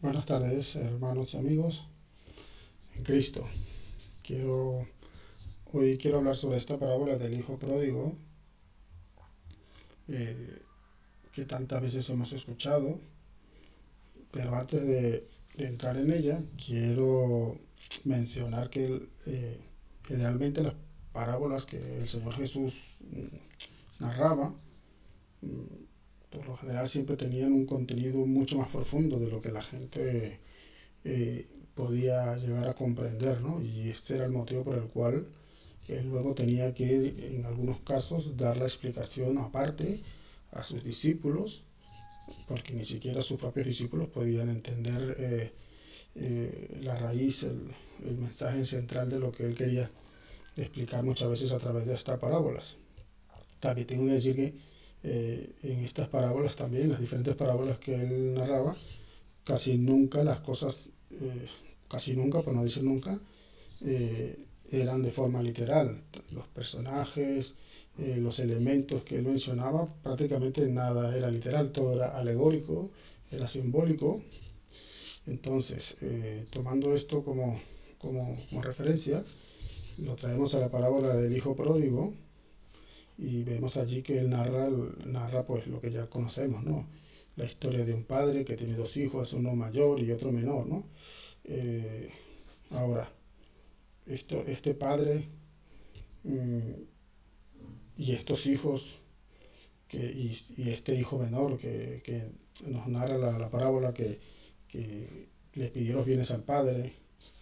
Buenas tardes, hermanos y amigos en Cristo. Quiero, Hoy quiero hablar sobre esta parábola del Hijo Pródigo, eh, que tantas veces hemos escuchado, pero antes de entrar en ella, quiero mencionar que generalmente las parábolas que el Señor Jesús narraba, por lo general siempre tenían un contenido mucho más profundo de lo que la gente podía llegar a comprender, ¿no? Y este era el motivo por el cual él luego tenía que, en algunos casos, dar la explicación aparte a sus discípulos, porque ni siquiera sus propios discípulos podían entender la raíz, el mensaje central de lo que él quería explicar muchas veces a través de estas parábolas. También tengo que decir que en estas parábolas también, las diferentes parábolas que él narraba, casi nunca las cosas, casi nunca, por no decir nunca, eran de forma literal. Los personajes, los elementos que él mencionaba, prácticamente nada era literal, todo era alegórico, era simbólico. Entonces, tomando esto como referencia, lo traemos a la parábola del Hijo Pródigo y vemos allí que él narra pues lo que ya conocemos, ¿no? La historia de un padre que tiene dos hijos, uno mayor y otro menor, ¿no? Eh, Ahora, este padre mm, y estos hijos y este hijo menor que nos narra la parábola que le pidió los bienes al padre,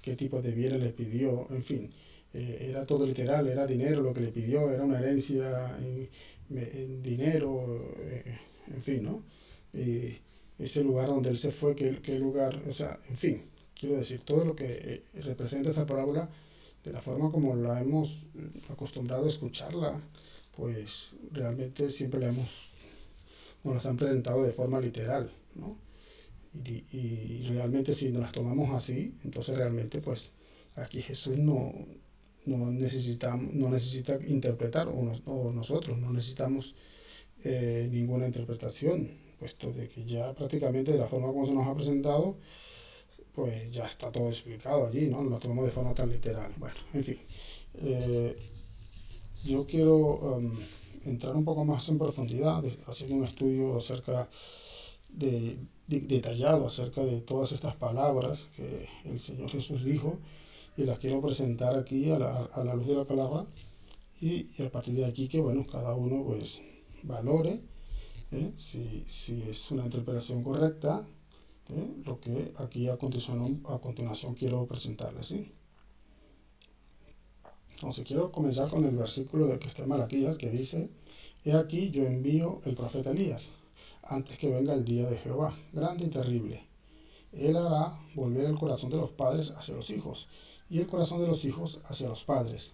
qué tipo de bienes le pidió, en fin, era todo literal, era dinero lo que le pidió, era una herencia en dinero, en fin, ¿no? Y ese lugar donde él se fue, qué lugar, o sea, en fin, quiero decir, todo lo que representa esta parábola, de la forma como la hemos acostumbrado a escucharla, pues realmente siempre nos las han presentado de forma literal, ¿no? Y realmente si nos las tomamos así, entonces realmente pues aquí Jesús no necesita interpretar, o nosotros no necesitamos ninguna interpretación, puesto de que ya prácticamente de la forma como se nos ha presentado, pues ya está todo explicado allí, ¿no? No lo tomamos de forma tan literal. Bueno, en fin. Eh, yo quiero entrar un poco más en profundidad, haciendo un estudio detallado acerca de todas estas palabras que el Señor Jesús dijo y las quiero presentar aquí a la luz de la palabra y a partir de aquí que, bueno, cada uno pues valore si es una interpretación correcta, lo que aquí a continuación quiero presentarles, ¿sí? Entonces quiero comenzar con el versículo de que está en Malaquías que dice: He aquí yo envío el profeta Elías antes que venga el día de Jehová, grande y terrible. Él hará volver el corazón de los padres hacia los hijos y el corazón de los hijos hacia los padres.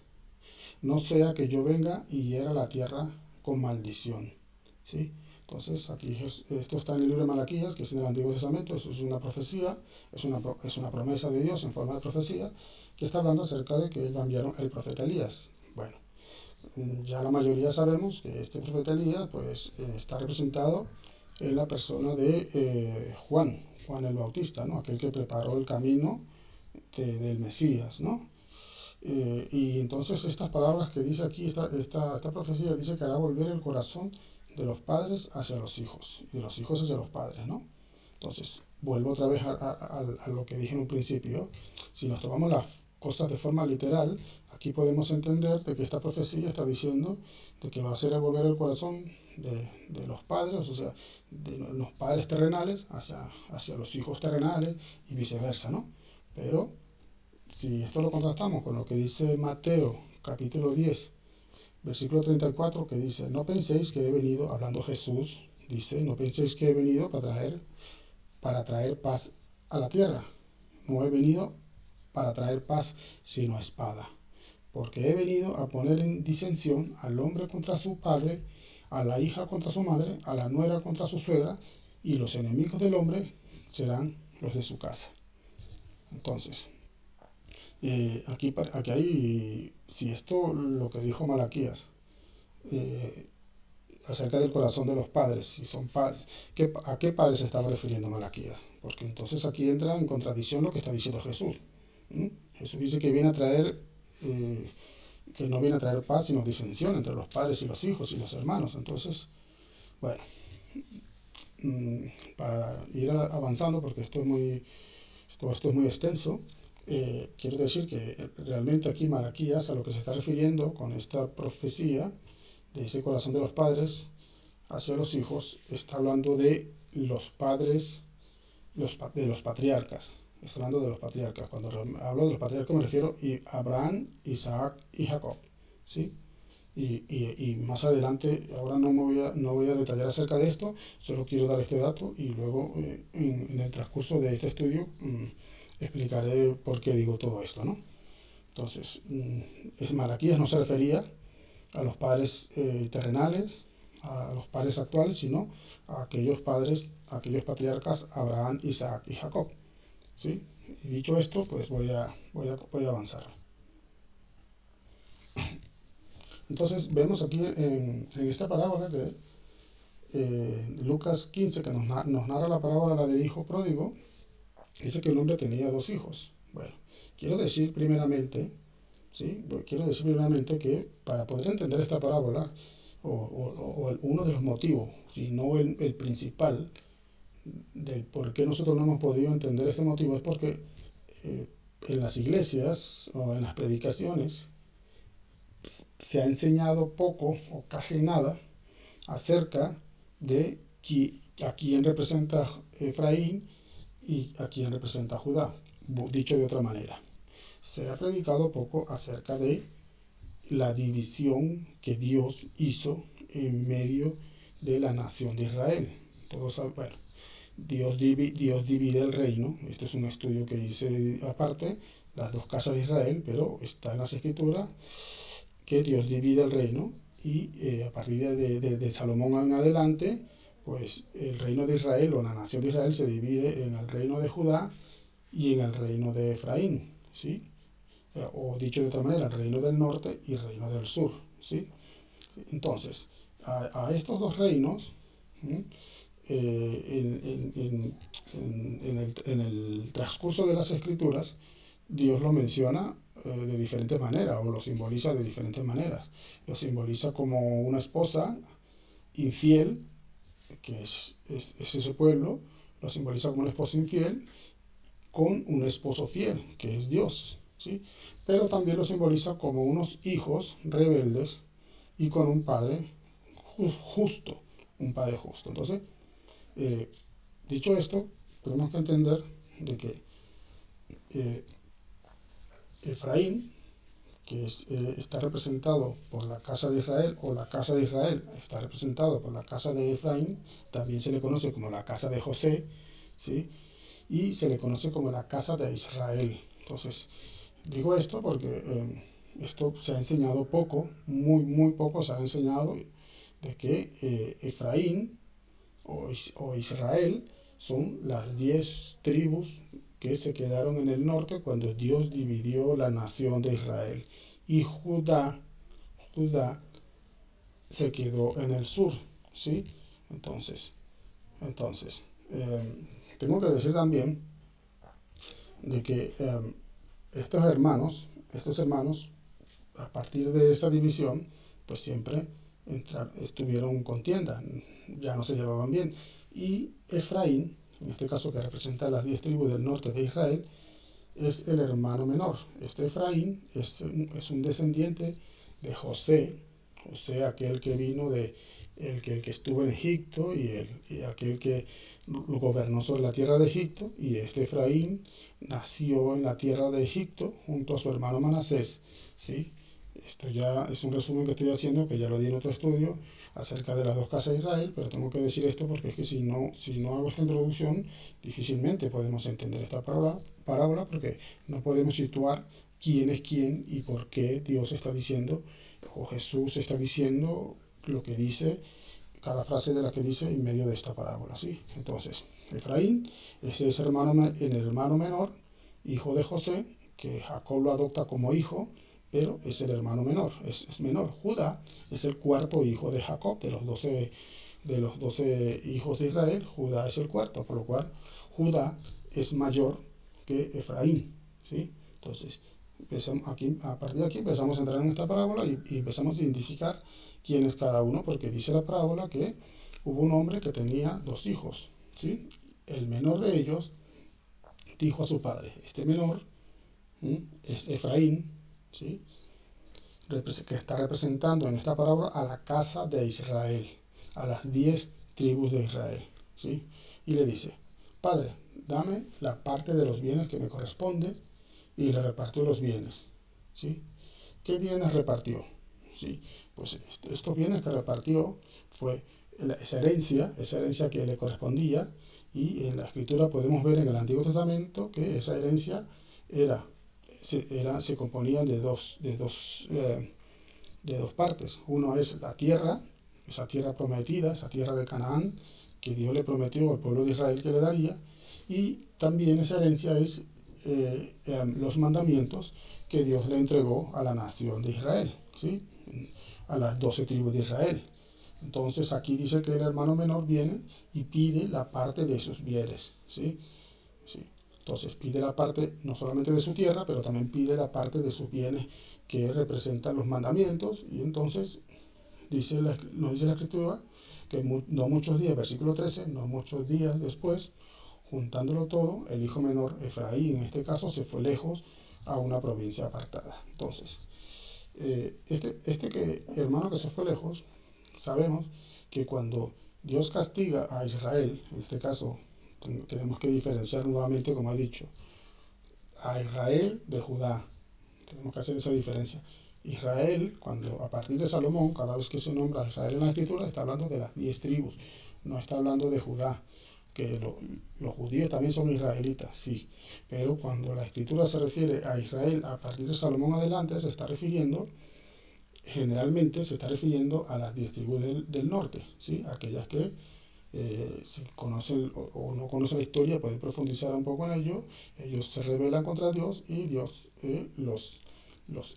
No sea que yo venga y hiera la tierra con maldición. ¿Sí? Entonces, aquí esto está en el libro de Malaquías, que es en el Antiguo Testamento, eso es una profecía, es una promesa de Dios en forma de profecía, que está hablando acerca de que él va a enviar el profeta Elías. Bueno, ya la mayoría sabemos que este profeta Elías pues, está representado en la persona de Juan el Bautista, ¿no? Aquel que preparó el camino del Mesías, ¿no? Y entonces estas palabras que dice aquí, esta profecía dice que hará volver el corazón de los padres hacia los hijos y de los hijos hacia los padres, ¿no? Entonces, vuelvo otra vez a lo que dije en un principio. Si nos tomamos las cosas de forma literal, aquí podemos entender de que esta profecía está diciendo de que va a ser el volver el corazón de los padres, o sea, de los padres terrenales hacia los hijos terrenales y viceversa, ¿no? Pero si esto lo contrastamos con lo que dice Mateo capítulo 10, versículo 34, que dice: No penséis que he venido, hablando Jesús, dice: No penséis que he venido para traer paz a la tierra. No he venido para traer paz, sino espada. Porque he venido a poner en disensión al hombre contra su padre, a la hija contra su madre, a la nuera contra su suegra, y los enemigos del hombre serán los de su casa. Entonces, si esto lo que dijo Malaquías, eh, acerca del corazón de los padres. Si son padres, ¿a qué padres se estaba refiriendo Malaquías? Porque entonces aquí entra en contradicción lo que está diciendo Jesús. ¿Mm? Jesús dice que viene a traer, que no viene a traer paz, sino disensión entre los padres y los hijos y los hermanos. Entonces, bueno, para ir avanzando, porque esto es muy extenso, quiero decir que realmente aquí Malaquías a lo que se está refiriendo con esta profecía de ese corazón de los padres hacia los hijos, está hablando de los padres, de los patriarcas. Está hablando de los patriarcas. Cuando hablo de los patriarcas me refiero a Abraham, Isaac y Jacob. ¿Sí? Y más adelante, ahora no voy a detallar acerca de esto, solo quiero dar este dato y luego en el transcurso de este estudio explicaré por qué digo todo esto, ¿no? Entonces, Malaquías no se refería a los padres terrenales, a los padres actuales, sino a aquellos padres, a aquellos patriarcas, Abraham, Isaac y Jacob. ¿Sí? Y dicho esto, pues voy a avanzar. Entonces vemos aquí en esta parábola que Lucas 15, que nos narra la parábola la del hijo pródigo, dice que un hombre tenía dos hijos. Bueno, quiero decir primeramente, ¿sí? Quiero decir primeramente que para poder entender esta parábola, o uno de los motivos, si no el principal, del por qué nosotros no hemos podido entender este motivo, es porque en las iglesias o en las predicaciones se ha enseñado poco o casi nada acerca de a quién representa Efraín y a quién representa Judá. Dicho de otra manera, se ha predicado poco acerca de la división que Dios hizo en medio de la nación de Israel. Todos saben, bueno, Dios divide el reino. Este es un estudio que hice aparte, las dos casas de Israel, pero está en las escrituras que Dios divide el reino y a partir de Salomón en adelante, pues el reino de Israel o la nación de Israel se divide en el reino de Judá y en el reino de Efraín, ¿sí? O dicho de otra manera, el reino del norte y el reino del sur, ¿sí? Entonces, a estos dos reinos, en el transcurso de las escrituras, Dios lo menciona de diferentes maneras o lo simboliza de diferentes maneras. Lo simboliza como una esposa infiel, que es ese pueblo, lo simboliza como una esposa infiel con un esposo fiel, que es Dios, ¿sí? Pero también lo simboliza como unos hijos rebeldes y con un padre justo, un padre justo. Entonces, dicho esto, tenemos que entender de que Efraín, que está representado por la casa de Israel, o la casa de Israel está representado por la casa de Efraín, también se le conoce como la casa de José, ¿sí? Y se le conoce como la casa de Israel. Entonces, digo esto porque esto se ha enseñado poco, muy poco se ha enseñado de que Efraín o Israel son las 10 tribus que se quedaron en el norte cuando Dios dividió la nación de Israel. Y Judá se quedó en el sur, ¿sí? Entonces tengo que decir también de que estos hermanos, a partir de esta división, pues siempre estuvieron en contienda, ya no se llevaban bien. Y Efraín, en este caso que representa las 10 tribus del norte de Israel, es el hermano menor. Este Efraín es un descendiente de José, aquel que vino el que estuvo en Egipto y aquel que gobernó sobre la tierra de Egipto, y este Efraín nació en la tierra de Egipto junto a su hermano Manasés, ¿sí? Esto ya es un resumen que estoy haciendo, que ya lo di en otro estudio, acerca de las dos casas de Israel, pero tengo que decir esto porque es que si no hago esta introducción, difícilmente podemos entender esta parábola porque no podemos situar quién es quién y por qué Dios está diciendo, o Jesús está diciendo lo que dice, cada frase de la que dice en medio de esta parábola, ¿sí? Entonces, Efraín es ese hermano menor, hijo de José, que Jacob lo adopta como hijo, pero es el hermano menor, es menor. Judá es el cuarto hijo de Jacob, de los 12 hijos de Israel, Judá es el cuarto, por lo cual Judá es mayor que Efraín, ¿sí? Entonces, aquí, a partir de aquí empezamos a entrar en esta parábola y empezamos a identificar quién es cada uno, porque dice la parábola que hubo un hombre que tenía dos hijos, ¿sí? El menor de ellos dijo a su padre, este menor, ¿sí?, es Efraín, ¿sí?, que está representando en esta parábola a la casa de Israel, a las 10 tribus de Israel, ¿sí? Y le dice, padre, dame la parte de los bienes que me corresponde, y le repartió los bienes, ¿sí? ¿Qué bienes repartió? ¿Sí? Pues estos bienes que repartió fue esa herencia que le correspondía, y en la escritura podemos ver en el Antiguo Testamento que esa herencia era, se componía de dos partes. Uno es la tierra, esa tierra prometida, esa tierra de Canaán, que Dios le prometió al pueblo de Israel que le daría, y también esa herencia es los mandamientos que Dios le entregó a la nación de Israel, ¿sí?, a las 12 tribus de Israel. Entonces aquí dice que el hermano menor viene y pide la parte de sus bienes, ¿sí? ¿Sí? Entonces pide la parte no solamente de su tierra, pero también pide la parte de sus bienes que representan los mandamientos. Y entonces nos dice la escritura que no muchos días, versículo 13, no muchos días después, juntándolo todo, el hijo menor, Efraín en este caso, se fue lejos a una provincia apartada. Entonces, hermano que se fue lejos, sabemos que cuando Dios castiga a Israel, en este caso tenemos que diferenciar nuevamente, como he dicho, a Israel de Judá. Tenemos que hacer esa diferencia. Israel, cuando a partir de Salomón, cada vez que se nombra a Israel en la escritura, está hablando de las 10 tribus, no está hablando de Judá, que los judíos también son israelitas, sí, pero cuando la escritura se refiere a Israel a partir de Salomón adelante, generalmente se está refiriendo a las 10 tribus del norte, ¿sí? Aquellas que si conocen o no conocen la historia, pueden profundizar un poco en ello. Ellos se rebelan contra Dios y Dios los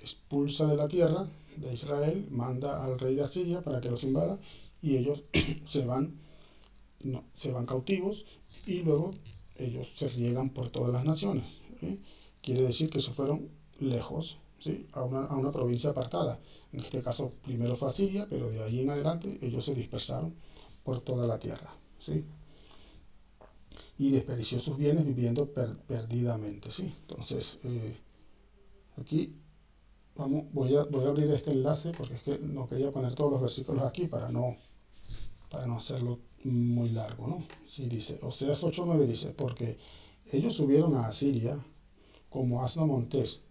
expulsa de la tierra de Israel, manda al rey de Asiria para que los invada, y ellos se van, no, se van cautivos, y luego ellos se riegan por todas las naciones, ¿eh? Quiere decir que se fueron lejos, ¿sí?, a una provincia apartada. En este caso primero fue Asiria, pero de ahí en adelante ellos se dispersaron por toda la tierra, ¿sí? Y desperdició sus bienes viviendo perdidamente, ¿sí? Entonces, aquí voy a abrir este enlace porque es que no quería poner todos los versículos aquí para no hacerlo muy largo, ¿no? Sí, dice, Oseas 8:9 dice, porque ellos subieron a Asiria como asno montés,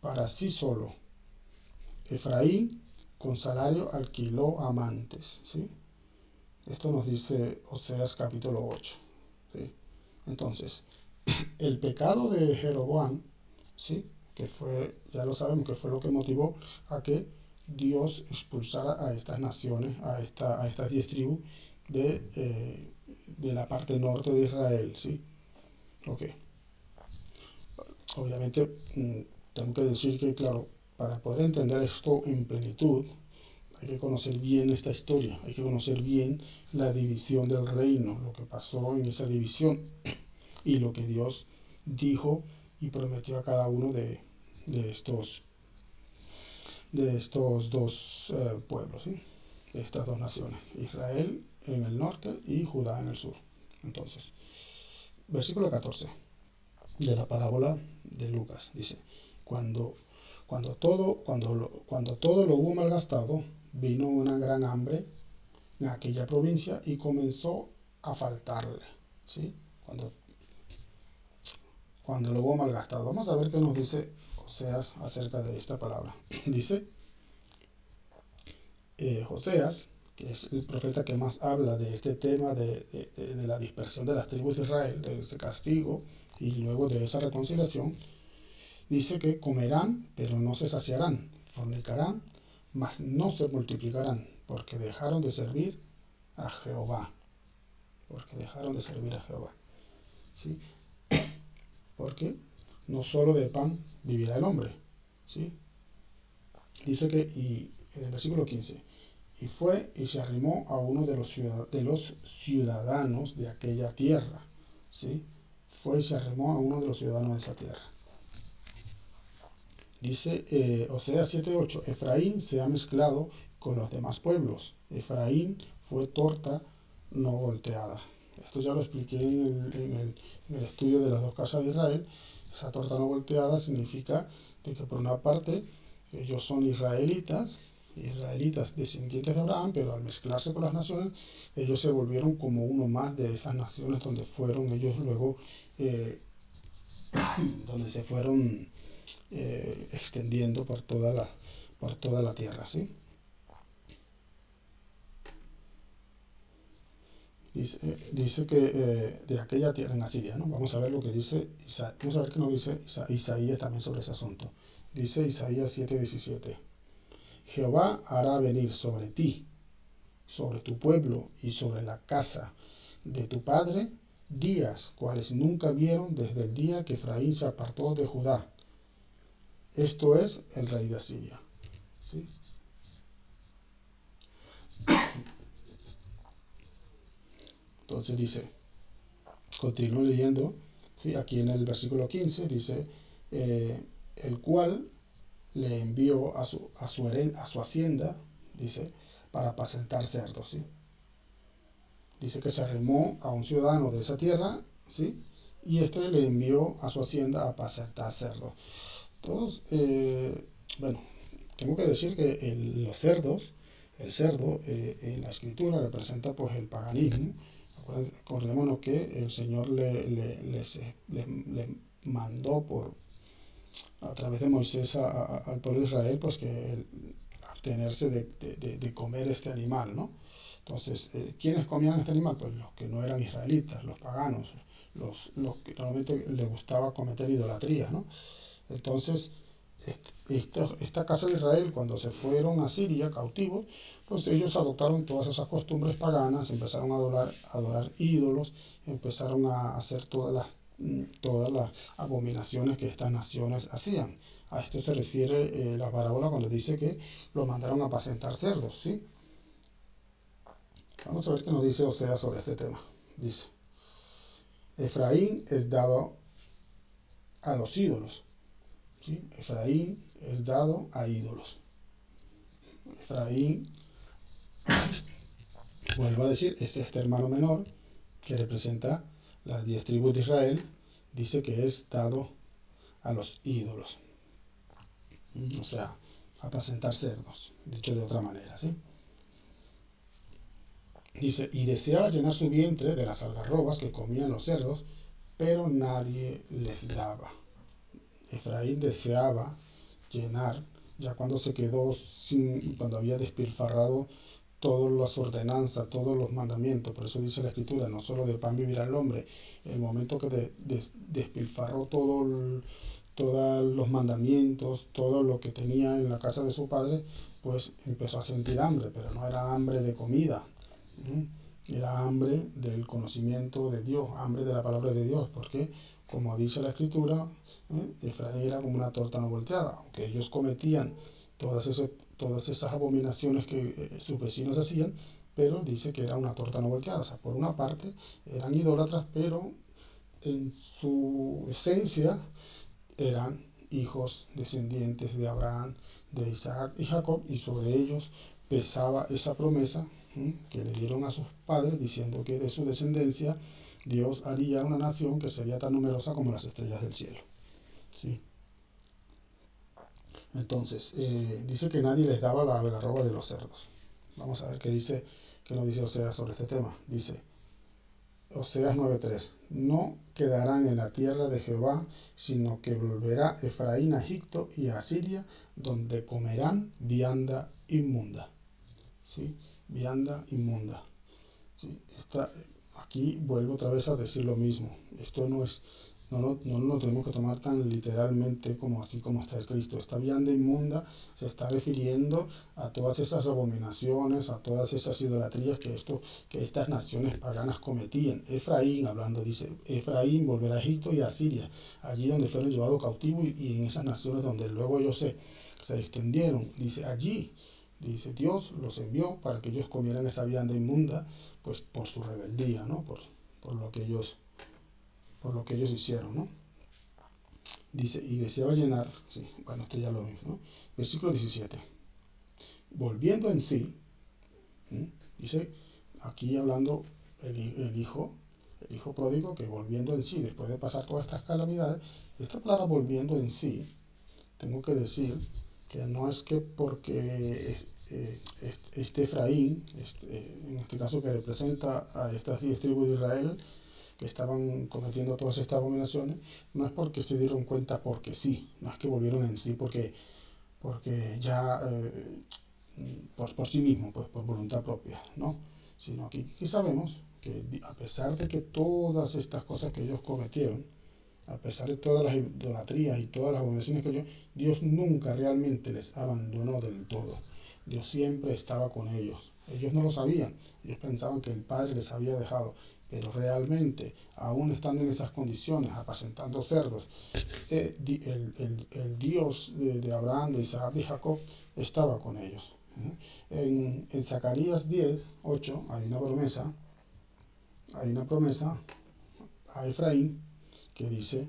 para sí solo. Efraín con salario alquiló amantes, ¿sí? Esto nos dice Oseas capítulo 8, ¿sí? Entonces, el pecado de Jeroboam, ¿sí?, que fue, ya lo sabemos, que fue lo que motivó a que Dios expulsara a estas naciones, a estas 10 tribus de la parte norte de Israel, ¿sí? Ok. Obviamente, tengo que decir que, claro, para poder entender esto en plenitud, hay que conocer bien esta historia, hay que conocer bien la división del reino, lo que pasó en esa división y lo que Dios dijo y prometió a cada uno de estos, de estos dos pueblos, ¿sí?, de estas dos naciones, Israel en el norte y Judá en el sur. Entonces, versículo 14 de la parábola de Lucas dice, cuando todo lo hubo malgastado, vino una gran hambre en aquella provincia y comenzó a faltarle, ¿sí? Cuando lo hubo malgastado. Vamos a ver qué nos dice Oseas acerca de esta palabra. Dice Oseas, que es el profeta que más habla de este tema de la dispersión de las tribus de Israel, de ese castigo y luego de esa reconciliación, dice que comerán, pero no se saciarán, fornicarán, mas no se multiplicarán, porque dejaron de servir a Jehová. Porque dejaron de servir a Jehová, ¿sí? Porque no solo de pan vivirá el hombre, ¿sí? Dice que, y en el versículo 15, y fue y se arrimó a uno de los ciudadanos de aquella tierra. ¿Sí? Fue y se arrimó a uno de los ciudadanos de esa tierra. Dice Oseas 7:8, Efraín se ha mezclado con los demás pueblos. Efraín fue torta no volteada. Esto ya lo expliqué en el estudio de las dos casas de Israel. Esa torta no volteada significa de que por una parte ellos son israelitas descendientes de Abraham, pero al mezclarse con las naciones, ellos se volvieron como uno más de esas naciones donde fueron ellos luego, donde se fueron extendiendo por toda la tierra, ¿sí? Dice que de aquella tierra en Asiria, ¿no? Vamos a ver lo que dice vamos a ver qué nos dice Isaías también sobre ese asunto. Dice Isaías 7:17. Jehová hará venir sobre ti, sobre tu pueblo y sobre la casa de tu padre, días cuales nunca vieron desde el día que Efraín se apartó de Judá. Esto es el rey de Asiria. ¿Sí? Entonces dice, continúo leyendo, ¿sí? Aquí en el versículo 15 dice, el cual le envió a su hacienda, dice, para apacentar cerdos, ¿sí? Dice que se arrimó a un ciudadano de esa tierra, ¿sí? Y este le envió a su hacienda a apacentar cerdos. Todos, bueno, tengo que decir que los cerdos, el cerdo en la escritura representa pues el paganismo. Acordémonos que el Señor le mandó a través de Moisés al pueblo de Israel pues que abstenerse de comer este animal, ¿no? Entonces, ¿quiénes comían este animal? Pues los que no eran israelitas, los paganos, los que realmente les gustaba cometer idolatría, ¿no? Entonces, esta casa de Israel, cuando se fueron a Siria cautivos, pues ellos adoptaron todas esas costumbres paganas, empezaron a adorar ídolos, empezaron a hacer todas las abominaciones que estas naciones hacían. A esto se refiere la parábola cuando dice que lo mandaron a apacentar cerdos, ¿sí? Vamos a ver qué nos dice Oseas sobre este tema. Dice, Efraín es dado a los ídolos. ¿Sí? Efraín es dado a ídolos. Efraín, vuelvo a decir, es este hermano menor que representa las 10 tribus de Israel. Dice que es dado a los ídolos. O sea, apacentar cerdos, dicho de otra manera, ¿sí? Dice, y deseaba llenar su vientre de las algarrobas que comían los cerdos, pero nadie les daba. Efraín deseaba llenar, ya cuando se quedó sin, cuando había despilfarrado todas las ordenanzas, todos los mandamientos. Por eso dice la Escritura, no solo de pan vivirá el hombre. El momento que despilfarró todos los mandamientos, todo lo que tenía en la casa de su padre, pues empezó a sentir hambre, pero no era hambre de comida. Era hambre del conocimiento de Dios, hambre de la palabra de Dios, porque como dice la Escritura, Efraín era como una torta no volteada, aunque ellos cometían todas esas abominaciones que sus vecinos hacían, pero dice que era una torta no volteada. O sea, por una parte eran idólatras, pero en su esencia eran hijos descendientes de Abraham, de Isaac y Jacob, y sobre ellos pesaba esa promesa que le dieron a sus padres, diciendo que de su descendencia Dios haría una nación que sería tan numerosa como las estrellas del cielo. ¿Sí? Entonces, dice que nadie les daba la algarroba de los cerdos. Vamos a ver qué nos dice Oseas sobre este tema. Dice, Oseas 9:3, no quedarán en la tierra de Jehová, sino que volverá Efraín a Egipto y a Asiria, donde comerán vianda inmunda. ¿Sí? Vianda inmunda. ¿Sí? Aquí vuelvo otra vez a decir lo mismo. Esto no lo tenemos que tomar tan literalmente como así como está escrito. Esta vianda inmunda se está refiriendo a todas esas abominaciones, a todas esas idolatrías que estas naciones paganas cometían. Efraín, hablando, dice, Efraín volverá a Egipto y a Siria, allí donde fueron llevados cautivos y en esas naciones donde luego ellos se extendieron. Dice allí, dice Dios los envió para que ellos comieran esa vianda inmunda, pues por su rebeldía, ¿no? Por lo que ellos hicieron, ¿no? Dice, y deseaba llenar, sí, bueno, esto ya lo vimos, ¿no? Versículo 17. Volviendo en sí, ¿sí? Dice, aquí hablando el hijo pródigo, que volviendo en sí, después de pasar todas estas calamidades, esta palabra volviendo en sí, tengo que decir que no es que porque este Efraín, en este caso que representa a estas 10 tribus de Israel, que estaban cometiendo todas estas abominaciones, no es porque se dieron cuenta porque sí, no es que volvieron en sí porque ya por sí mismo, pues por voluntad propia, ¿no? Sino que aquí sabemos que a pesar de que todas estas cosas que ellos cometieron, a pesar de todas las idolatrías y todas las abominaciones que Dios nunca realmente les abandonó del todo. Dios siempre estaba con ellos. Ellos no lo sabían, ellos pensaban que el Padre les había dejado, pero realmente, aún estando en esas condiciones, apacentando cerdos, el Dios de Abraham, de Isaac y Jacob estaba con ellos. En Zacarías 10:8 hay una promesa a Efraín que dice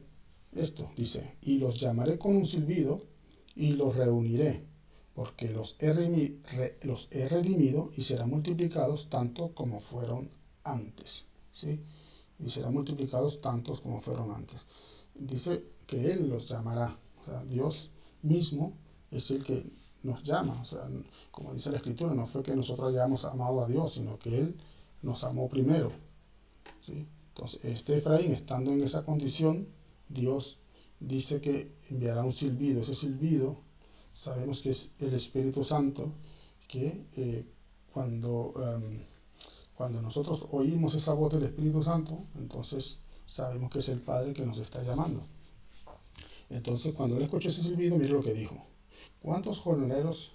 esto, dice, y los llamaré con un silbido y los reuniré, porque los he redimido y serán multiplicados tanto como fueron antes, ¿sí? Y serán multiplicados tantos como fueron antes. Dice que Él los llamará, o sea, Dios mismo es el que nos llama, o sea, como dice la Escritura, no fue que nosotros hayamos amado a Dios, sino que Él nos amó primero, ¿sí? Entonces, este Efraín, estando en esa condición, Dios dice que enviará un silbido. Ese silbido sabemos que es el Espíritu Santo, que cuando nosotros oímos esa voz del Espíritu Santo, entonces sabemos que es el Padre que nos está llamando. Entonces, cuando él escuchó ese silbido, mire lo que dijo. ¿Cuántos jornaleros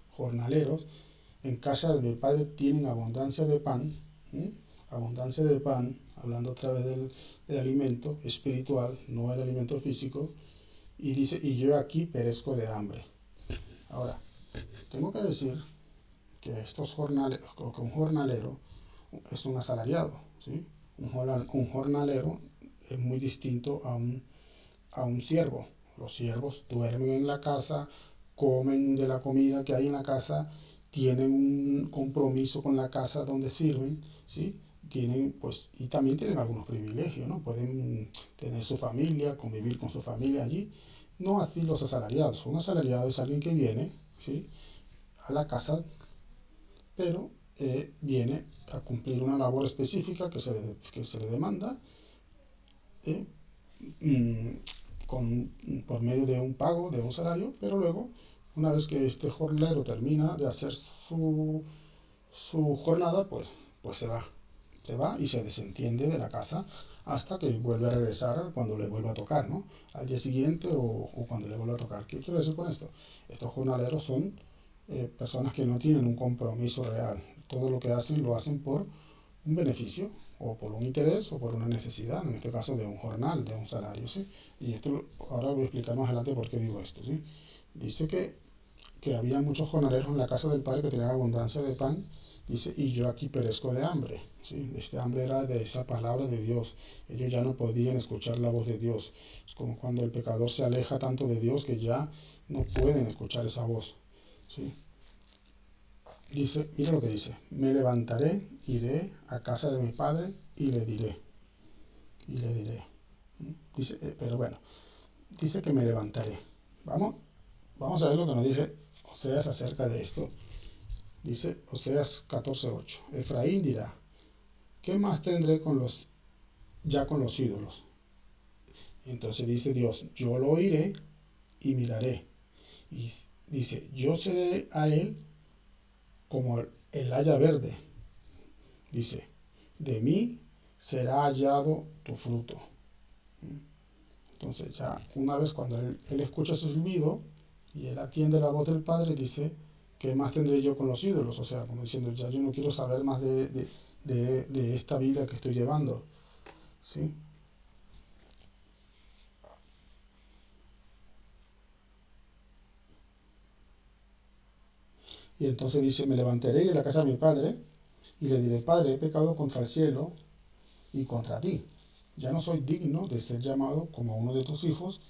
en casa de mi Padre tienen abundancia de pan? ¿Mm? Abundancia de pan, hablando otra vez del alimento espiritual, no el alimento físico, y dice, y yo aquí perezco de hambre. Ahora, tengo que decir que un jornalero es un asalariado, ¿sí? Un jornalero es muy distinto a un siervo. Los siervos duermen en la casa, comen de la comida que hay en la casa, tienen un compromiso con la casa donde sirven, ¿sí? Tienen, pues, y también tienen algunos privilegios, ¿no? Pueden tener su familia, convivir con su familia allí. No así los asalariados. Un asalariado es alguien que viene, ¿sí? A la casa, pero viene a cumplir una labor específica que se le demanda, eh, por medio de un pago, de un salario, pero luego, una vez que este jornalero termina de hacer su jornada, pues se va y se desentiende de la casa hasta que vuelve a regresar cuando le vuelva a tocar, ¿no? Al día siguiente o cuando le vuelva a tocar. ¿Qué quiero decir con esto? Estos jornaleros son personas que no tienen un compromiso real. Todo lo que hacen lo hacen por un beneficio o por un interés o por una necesidad, en este caso de un jornal, de un salario, ¿sí? Y esto ahora voy a explicar más adelante por qué digo esto, ¿sí? Dice que había muchos jornaleros en la casa del padre que tenían abundancia de pan, dice, y yo aquí perezco de hambre, ¿sí? Este hambre era de esa palabra de Dios. Ellos ya no podían escuchar la voz de Dios. Es como cuando el pecador se aleja tanto de Dios que ya no pueden escuchar esa voz, ¿sí? Dice, mira lo que dice, me levantaré, iré a casa de mi padre y le diré. Y le diré. Dice, pero bueno, dice que me levantaré. Vamos a ver lo que nos dice Oseas acerca de esto. Dice Oseas 14:8. Efraín dirá, ¿qué más tendré ya con los ídolos? Entonces dice Dios, yo lo oiré y miraré. Y dice, yo seré a él como el haya verde. Dice, de mí será hallado tu fruto. Entonces ya una vez cuando él escucha su silbido y él atiende la voz del Padre, dice, ¿qué más tendré yo con los ídolos? O sea, como diciendo, ya yo no quiero saber más de esta vida que estoy llevando, ¿sí? Y entonces dice, me levantaré de la casa de mi padre y le diré, Padre, he pecado contra el cielo y contra ti. Ya no soy digno de ser llamado como uno de tus hijos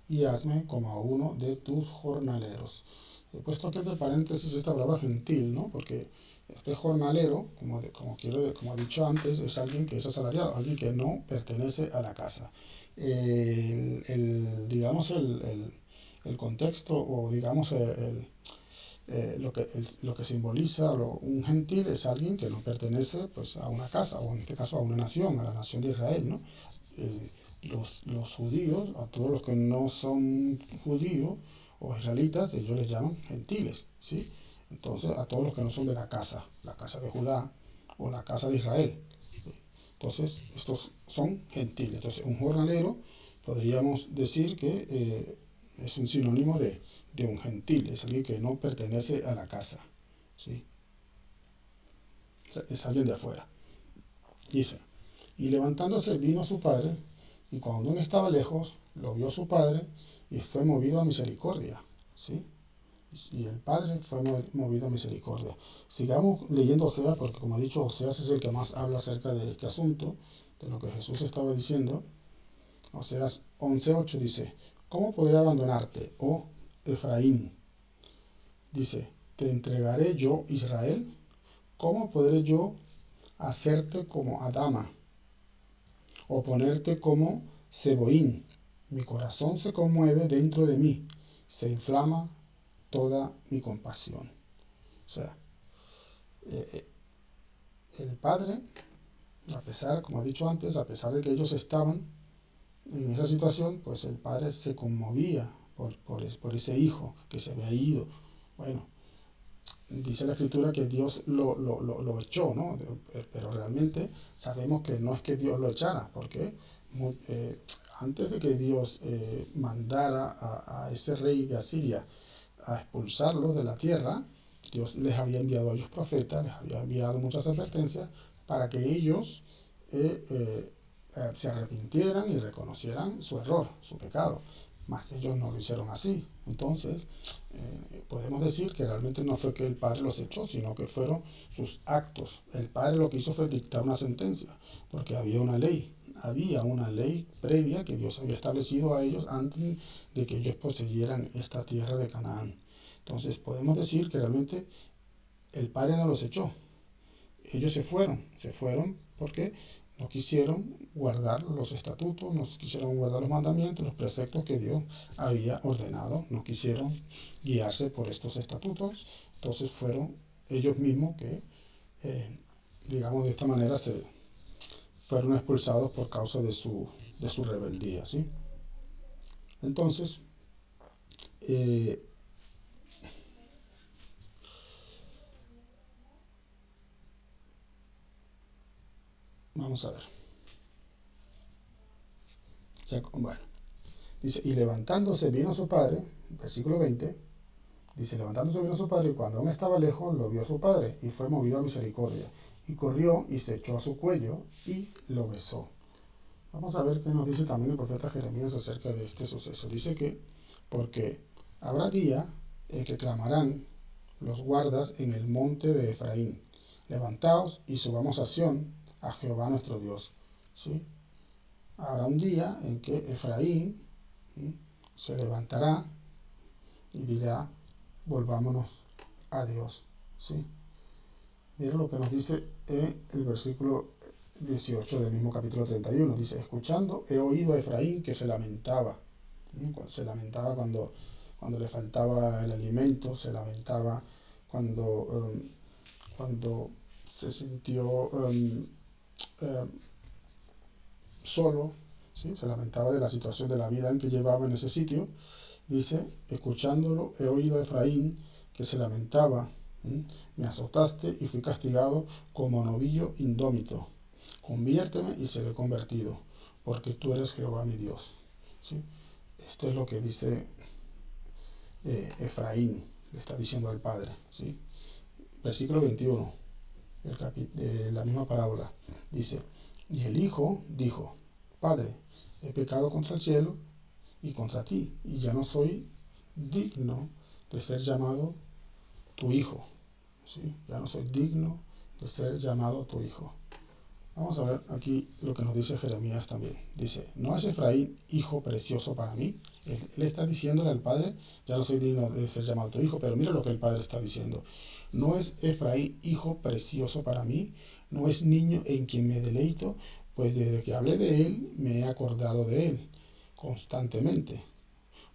y hazme como a uno de tus jornaleros. He puesto aquí entre paréntesis esta palabra gentil, ¿no? Porque este jornalero, como he dicho antes, es alguien que es asalariado, alguien que no pertenece a la casa. Digamos, el contexto o digamos lo que simboliza un gentil es alguien que no pertenece pues, a una casa o en este caso a una nación, a la nación de Israel, ¿no? Los judíos, a todos los que no son judíos o israelitas, ellos les llaman gentiles, ¿sí? Entonces, a todos los que no son de la casa de Judá o la casa de Israel. Entonces, estos son gentiles. Entonces, un jornalero podríamos decir que es un sinónimo de un gentil, es alguien que no pertenece a la casa, ¿sí? Es alguien de afuera. Dice, y levantándose vino a su padre, y cuando aún estaba lejos, lo vio su padre, y fue movido a misericordia, ¿sí? Y el padre fue movido a misericordia. Sigamos leyendo Oseas, porque como he dicho, Oseas es el que más habla acerca de este asunto, de lo que Jesús estaba diciendo. Oseas 11:8 dice, ¿cómo podré abandonarte, oh Efraín? Dice, ¿te entregaré yo, Israel? ¿Cómo podré yo hacerte como Adama o ponerte como Seboín? Mi corazón se conmueve dentro de mí, se inflama toda mi compasión. O sea, eh, el Padre, a pesar, como he dicho antes, a pesar de que ellos estaban en esa situación, pues el Padre se conmovía por ese hijo que se había ido. Bueno, dice la escritura que Dios lo echó, ¿no? Pero realmente sabemos que no es que Dios lo echara, porque antes de que Dios mandara a ese rey de Asiria a expulsarlos de la tierra, Dios les había enviado a ellos profetas, les había enviado muchas advertencias para que ellos se arrepintieran y reconocieran su error, su pecado. Mas ellos no lo hicieron así. Entonces, podemos decir que realmente no fue que el Padre los echó, sino que fueron sus actos. El Padre lo que hizo fue dictar una sentencia, porque había una ley previa que Dios había establecido a ellos antes de que ellos poseyeran esta tierra de Canaán. Entonces, podemos decir que realmente el Padre no los echó. Ellos se fueron porque no quisieron guardar los estatutos, no quisieron guardar los mandamientos, los preceptos que Dios había ordenado, no quisieron guiarse por estos estatutos, entonces fueron ellos mismos que, digamos de esta manera, se fueron expulsados por causa de su rebeldía, ¿sí? Entonces, eh, vamos a ver, bueno, dice, y levantándose vino su padre, versículo 20, dice, levantándose vino su padre, y cuando aún estaba lejos, lo vio su padre, y fue movido a misericordia. Y corrió y se echó a su cuello, y lo besó. Vamos a ver qué nos dice también el profeta Jeremías acerca de este suceso. Dice que, porque habrá día en que clamarán los guardas en el monte de Efraín, levantaos y subamos a Sión, a Jehová nuestro Dios. ¿Sí? Habrá un día en que Efraín, ¿sí?, se levantará y dirá, volvámonos a Dios, ¿sí? Mira lo que nos dice en el versículo 18 del mismo capítulo 31. Dice, escuchando, he oído a Efraín que se lamentaba. Se lamentaba cuando le faltaba el alimento, se lamentaba cuando se sintió solo, ¿sí? Se lamentaba de la situación de la vida en que llevaba en ese sitio. Dice, escuchándolo, he oído a Efraín que se lamentaba. Me azotaste y fui castigado como novillo indómito. Conviérteme y seré convertido, porque tú eres Jehová mi Dios. ¿Sí? Esto es lo que dice Efraín, le está diciendo al Padre. ¿Sí? Versículo 21, la misma parábola. Dice, y el Hijo dijo, Padre, he pecado contra el cielo y contra ti, y ya no soy digno de ser llamado tu hijo. ¿sí? Ya no soy digno de ser llamado tu hijo. Vamos a ver aquí lo que nos dice Jeremías también. Dice, ¿no es Efraín hijo precioso para mí? Él está diciéndole al padre, ya no soy digno de ser llamado tu hijo, pero mira lo que el padre está diciendo. ¿No es Efraín hijo precioso para mí? ¿No es niño en quien me deleito? Pues desde que hablé de él, me he acordado de él constantemente.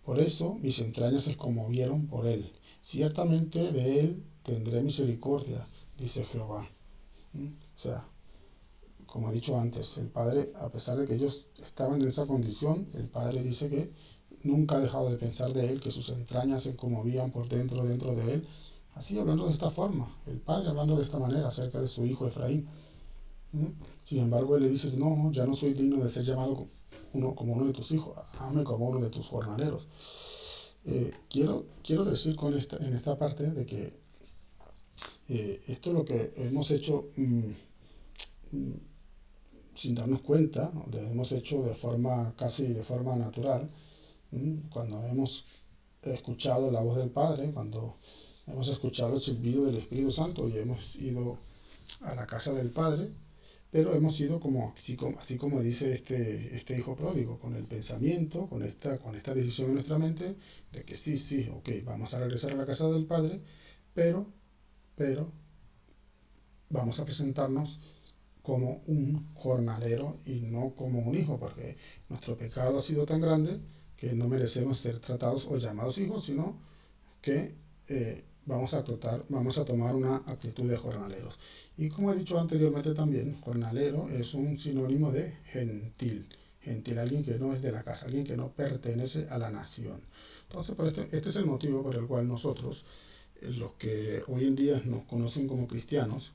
Por eso mis entrañas se conmovieron por él. Ciertamente de él tendré misericordia, dice Jehová. O sea, como he dicho antes, el padre, a pesar de que ellos estaban en esa condición, el padre dice que nunca ha dejado de pensar de él, que sus entrañas se conmovían por dentro de él. Así hablando de esta forma, el padre hablando de esta manera acerca de su hijo Efraín. Sin embargo, él le dice, no, ya no soy digno de ser llamado como uno de tus hijos, hazme como uno de tus jornaleros. Quiero decir en esta parte de que esto es lo que hemos hecho sin darnos cuenta, ¿no? Hemos hecho casi de forma natural, cuando hemos escuchado la voz del Padre, cuando hemos escuchado el silbido del Espíritu Santo y hemos ido a la casa del Padre, pero hemos ido así como dice este hijo pródigo, con el pensamiento, con esta decisión en nuestra mente, de que sí, ok, vamos a regresar a la casa del Padre, pero, pero vamos a presentarnos como un jornalero y no como un hijo, porque nuestro pecado ha sido tan grande que no merecemos ser tratados o llamados hijos, sino que vamos a tomar una actitud de jornaleros. Y como he dicho anteriormente también, jornalero es un sinónimo de gentil. Gentil, alguien que no es de la casa, alguien que no pertenece a la nación. Entonces, este es el motivo por el cual nosotros, los que hoy en día nos conocen como cristianos,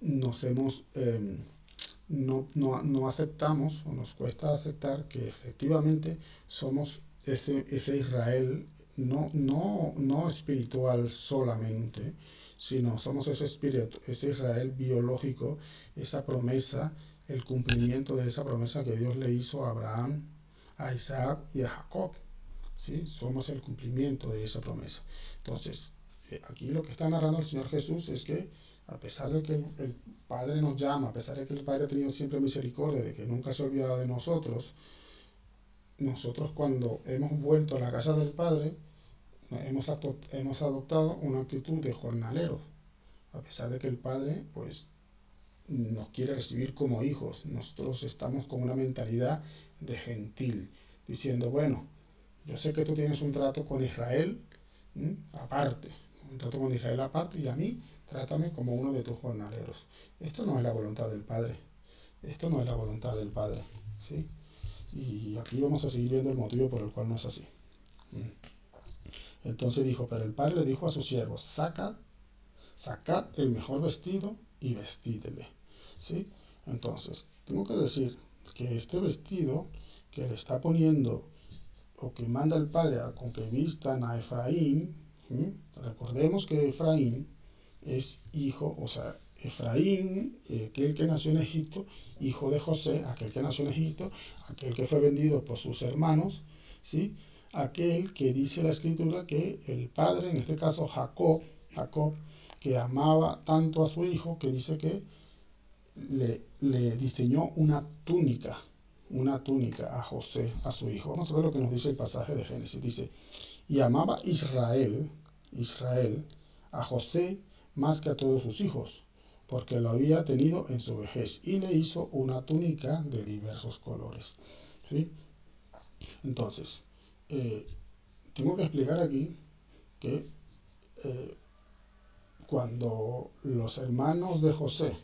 nos hemos, no aceptamos o nos cuesta aceptar que efectivamente somos ese Israel no espiritual solamente, sino somos ese espíritu, ese Israel biológico, esa promesa, el cumplimiento de esa promesa que Dios le hizo a Abraham, a Isaac y a Jacob. ¿Sí? Somos el cumplimiento de esa promesa. Entonces, aquí lo que está narrando el Señor Jesús es que a pesar de que el Padre nos llama, a pesar de que el Padre ha tenido siempre misericordia, de que nunca se ha olvidado de nosotros, nosotros cuando hemos vuelto a la casa del Padre, hemos adoptado una actitud de jornaleros, a pesar de que el Padre pues nos quiere recibir como hijos. Nosotros estamos con una mentalidad de gentil, diciendo, bueno, yo sé que tú tienes un trato con Israel aparte, un trato con Israel aparte, y a mí trátame como uno de tus jornaleros. Esto no es la voluntad del Padre. Esto no es la voluntad del Padre. ¿Sí? Y aquí vamos a seguir viendo el motivo por el cual no es así. Entonces dijo, pero el padre le dijo a sus siervos, sacad el mejor vestido y vestídele. ¿Sí? Entonces, tengo que decir que este vestido que le está poniendo o que manda el padre con que vistan a Efraín, recordemos que Efraín es hijo, o sea, Efraín, aquel que nació en Egipto, hijo de José, aquel que nació en Egipto, aquel que fue vendido por sus hermanos, ¿sí? Aquel que dice la escritura que el padre, en este caso Jacob, que amaba tanto a su hijo, que dice que le diseñó una túnica a José, a su hijo. Vamos a ver lo que nos dice el pasaje de Génesis. Dice, y amaba Israel, a José más que a todos sus hijos, porque lo había tenido en su vejez, y le hizo una túnica de diversos colores. ¿Sí? Entonces, tengo que explicar aquí que cuando los hermanos de José,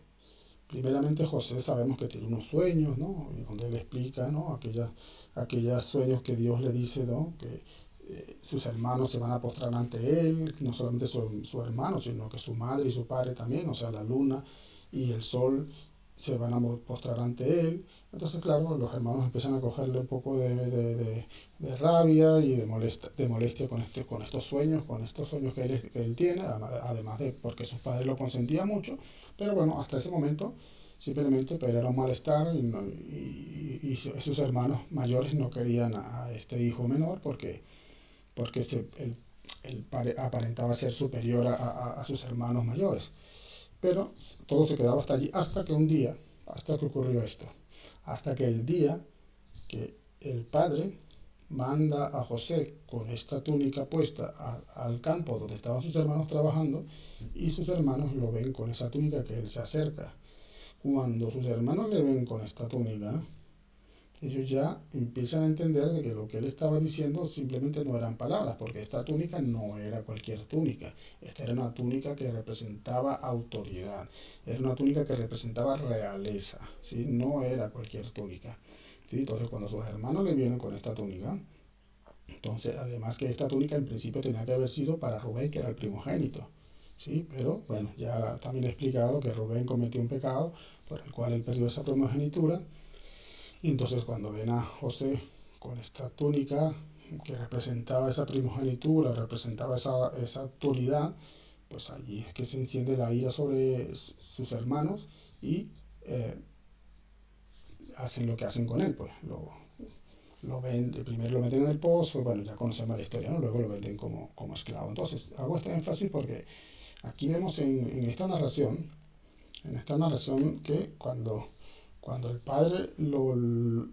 primeramente José sabemos que tiene unos sueños, ¿no? Y donde él explica, ¿no? Aquellos sueños que Dios le dice, ¿no? Que sus hermanos se van a postrar ante él, no solamente su hermano, sino que su madre y su padre también, o sea, la luna y el sol se van a postrar ante él. Entonces, claro, los hermanos empiezan a cogerle un poco de rabia y de molestia con estos sueños, que él tiene, además de porque sus padres lo consentían mucho. Pero bueno, hasta ese momento simplemente pero era un malestar y sus hermanos mayores no querían a este hijo menor porque aparentaba ser superior a sus hermanos mayores. Pero todo se quedaba hasta allí, hasta que un día, hasta que ocurrió esto, hasta que el día que el padre manda a José con esta túnica puesta al campo donde estaban sus hermanos trabajando, y sus hermanos lo ven con esa túnica, que él se acerca. Cuando sus hermanos le ven con esta túnica, ellos ya empiezan a entender de que lo que él estaba diciendo simplemente no eran palabras, porque esta túnica no era cualquier túnica. Esta era una túnica que representaba autoridad, era una túnica que representaba realeza, ¿sí? No era cualquier túnica, ¿sí? Entonces, cuando sus hermanos le vienen con esta túnica, entonces, además que esta túnica en principio tenía que haber sido para Rubén, que era el primogénito, ¿sí? Pero bueno, ya también he explicado que Rubén cometió un pecado por el cual él perdió esa primogenitura. Y entonces, cuando ven a José con esta túnica que representaba esa primogenitura, representaba esa autoridad, pues allí es que se enciende la ira sobre sus hermanos, y eh, hacen lo que hacen con él, pues lo venden, primero lo meten en el pozo, bueno, ya conocemos la historia, ¿no? Luego lo venden como esclavo. Entonces, hago este énfasis porque aquí vemos en esta narración que cuando el padre,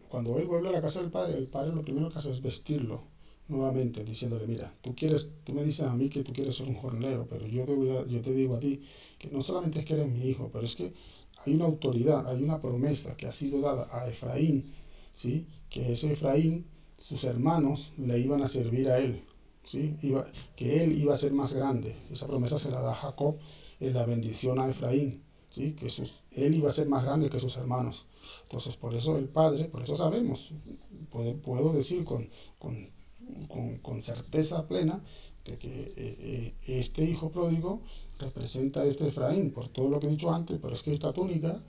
cuando él vuelve a la casa del padre, el padre lo primero que hace es vestirlo nuevamente, diciéndole, mira, tú me dices a mí que tú quieres ser un jornalero, pero yo te digo a ti que no solamente es que eres mi hijo, pero es que hay una autoridad, hay una promesa que ha sido dada a Efraín, ¿sí? Que ese Efraín, sus hermanos le iban a servir a él, ¿sí? Que él iba a ser más grande. Esa promesa se la da Jacob en la bendición a Efraín, ¿sí? Que él iba a ser más grande que sus hermanos. Entonces, por eso el Padre, por eso sabemos, puedo decir con certeza plena de que este hijo pródigo representa a este Efraín, por todo lo que he dicho antes, pero es que esta túnica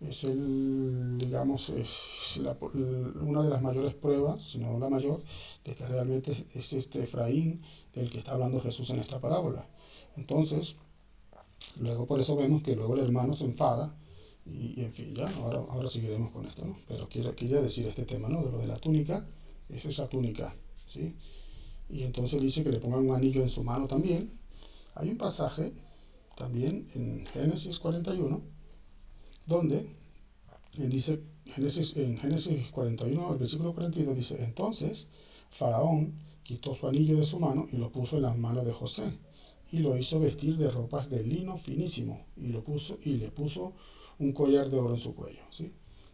es digamos, es una de las mayores pruebas, si no la mayor, de que realmente es este Efraín del que está hablando Jesús en esta parábola. Entonces, luego por eso vemos que luego el hermano se enfada, y en fin, ya, ahora seguiremos con esto, ¿no? Pero quería decir este tema, ¿no? De lo de la túnica, es esa túnica, ¿sí? Y entonces dice que le pongan un anillo en su mano también. Hay un pasaje también en Génesis 41, donde dice, en Génesis 41, el versículo 42 dice, entonces Faraón quitó su anillo de su mano y lo puso en las manos de José, y lo hizo vestir de ropas de lino finísimo, y le puso un collar de oro en su cuello, ¿sí?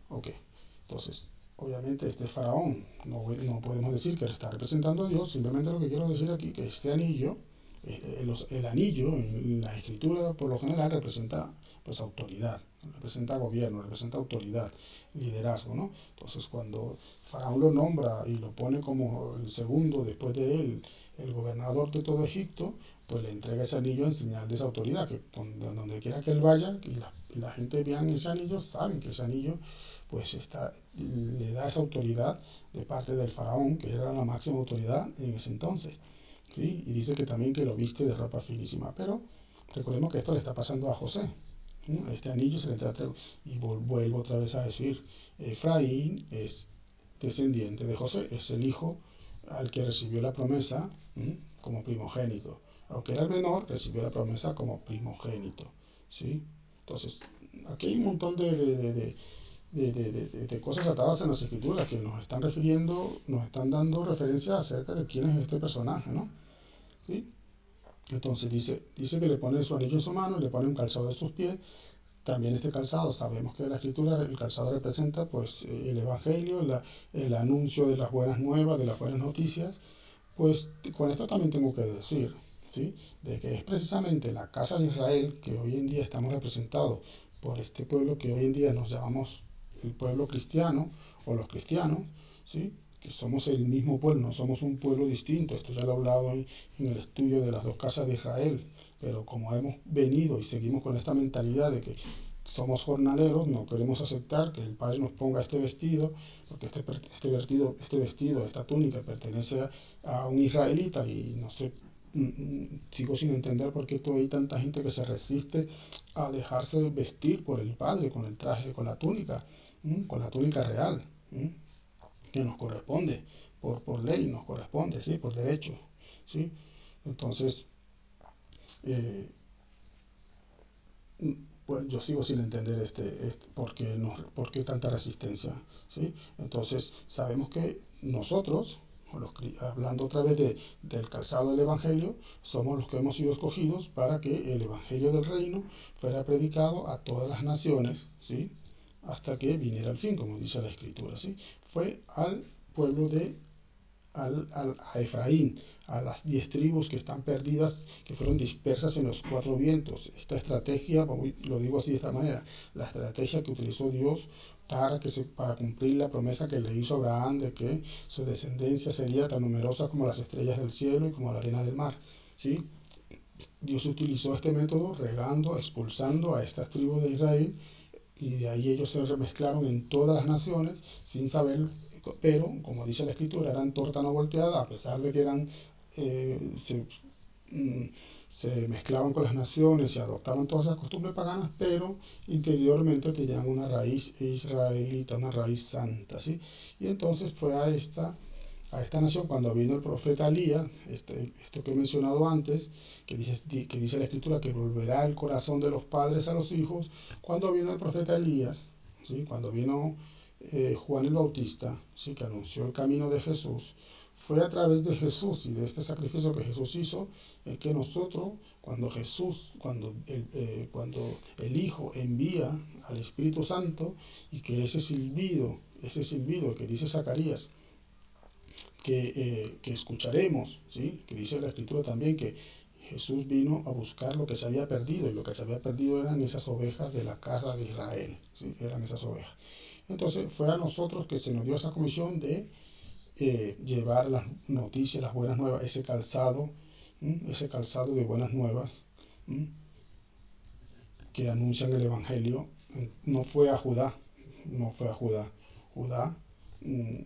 Ok, entonces, obviamente este Faraón, no podemos decir que le está representando a Dios, simplemente lo que quiero decir aquí, que este anillo, el anillo en la escritura por lo general representa pues autoridad, representa gobierno, representa autoridad, liderazgo, ¿no? Entonces, cuando Faraón lo nombra y lo pone como el segundo después de él, el gobernador de todo Egipto, pues le entrega ese anillo en señal de esa autoridad, que donde quiera que él vaya y la gente vean ese anillo, saben que ese anillo pues le da esa autoridad de parte del faraón, que era la máxima autoridad en ese entonces, ¿sí? Y dice que también que lo viste de ropa finísima, pero recordemos que esto le está pasando a José, ¿no? Este anillo se le entrega, y vuelvo otra vez a decir, Efraín es descendiente de José, es el hijo al que recibió la promesa, ¿sí? Como primogénito. Aunque era el menor, recibió la promesa como primogénito, ¿sí? Entonces, aquí hay un montón de cosas atadas en las escrituras que nos están refiriendo, nos están dando referencia acerca de quién es este personaje, ¿no? ¿Sí? Entonces dice que le pone su anillo en su mano y le pone un calzado de sus pies. También este calzado, sabemos que en la escritura el calzado representa pues el evangelio, el anuncio de las buenas nuevas, de las buenas noticias. Pues con esto también tengo que decir, ¿sí? De que es precisamente la casa de Israel que hoy en día estamos representados por este pueblo que hoy en día nos llamamos el pueblo cristiano o los cristianos, ¿sí? Que somos el mismo pueblo, no somos un pueblo distinto. Esto ya lo he hablado en el estudio de las dos casas de Israel, pero como hemos venido y seguimos con esta mentalidad de que somos jornaleros, no queremos aceptar que el Padre nos ponga este vestido, porque este vestido, esta túnica pertenece a un israelita, y no sé, sigo sin entender por qué hay tanta gente que se resiste a dejarse vestir por el Padre con el traje, con la túnica real, que nos corresponde, por ley nos corresponde, ¿sí? Por derecho, ¿sí? Entonces, eh, pues yo sigo sin entender por qué tanta resistencia, ¿sí? Entonces, sabemos que nosotros, hablando otra vez del calzado del Evangelio, somos los que hemos sido escogidos para que el Evangelio del Reino fuera predicado a todas las naciones, ¿sí? Hasta que viniera el fin, como dice la Escritura, ¿sí? Fue al pueblo a Efraín, a las 10 tribus que están perdidas, que fueron dispersas en los 4 vientos. Esta estrategia, lo digo así de esta manera, la estrategia que utilizó Dios para cumplir la promesa que le hizo a Abraham de que su descendencia sería tan numerosa como las estrellas del cielo y como la arena del mar. ¿Sí? Dios utilizó este método regando, expulsando a estas tribus de Israel, y de ahí ellos se remezclaron en todas las naciones sin saber, pero como dice la escritura, eran torta no volteada, a pesar de que eh, se, mm, se mezclaban con las naciones y adoptaban todas esas costumbres paganas, pero interiormente tenían una raíz israelita, una raíz santa, ¿sí? Y entonces fue a esta nación cuando vino el profeta Elías, esto que he mencionado antes, que dice la escritura que volverá el corazón de los padres a los hijos. Cuando vino el profeta Elías, ¿sí? Cuando vino Juan el Bautista, ¿sí? Que anunció el camino de Jesús, fue a través de Jesús y de este sacrificio que Jesús hizo, que nosotros, cuando el Hijo envía al Espíritu Santo, y que ese silbido que dice Zacarías, que escucharemos, ¿sí? Que dice la Escritura también que Jesús vino a buscar lo que se había perdido, y lo que se había perdido eran esas ovejas de la casa de Israel, ¿sí? Eran esas ovejas. Entonces fue a nosotros que se nos dio esa comisión de llevar las noticias, las buenas nuevas, ese calzado de buenas nuevas, ¿m? Que anuncian el Evangelio. No fue a Judá, no fue a Judá. Judá mm,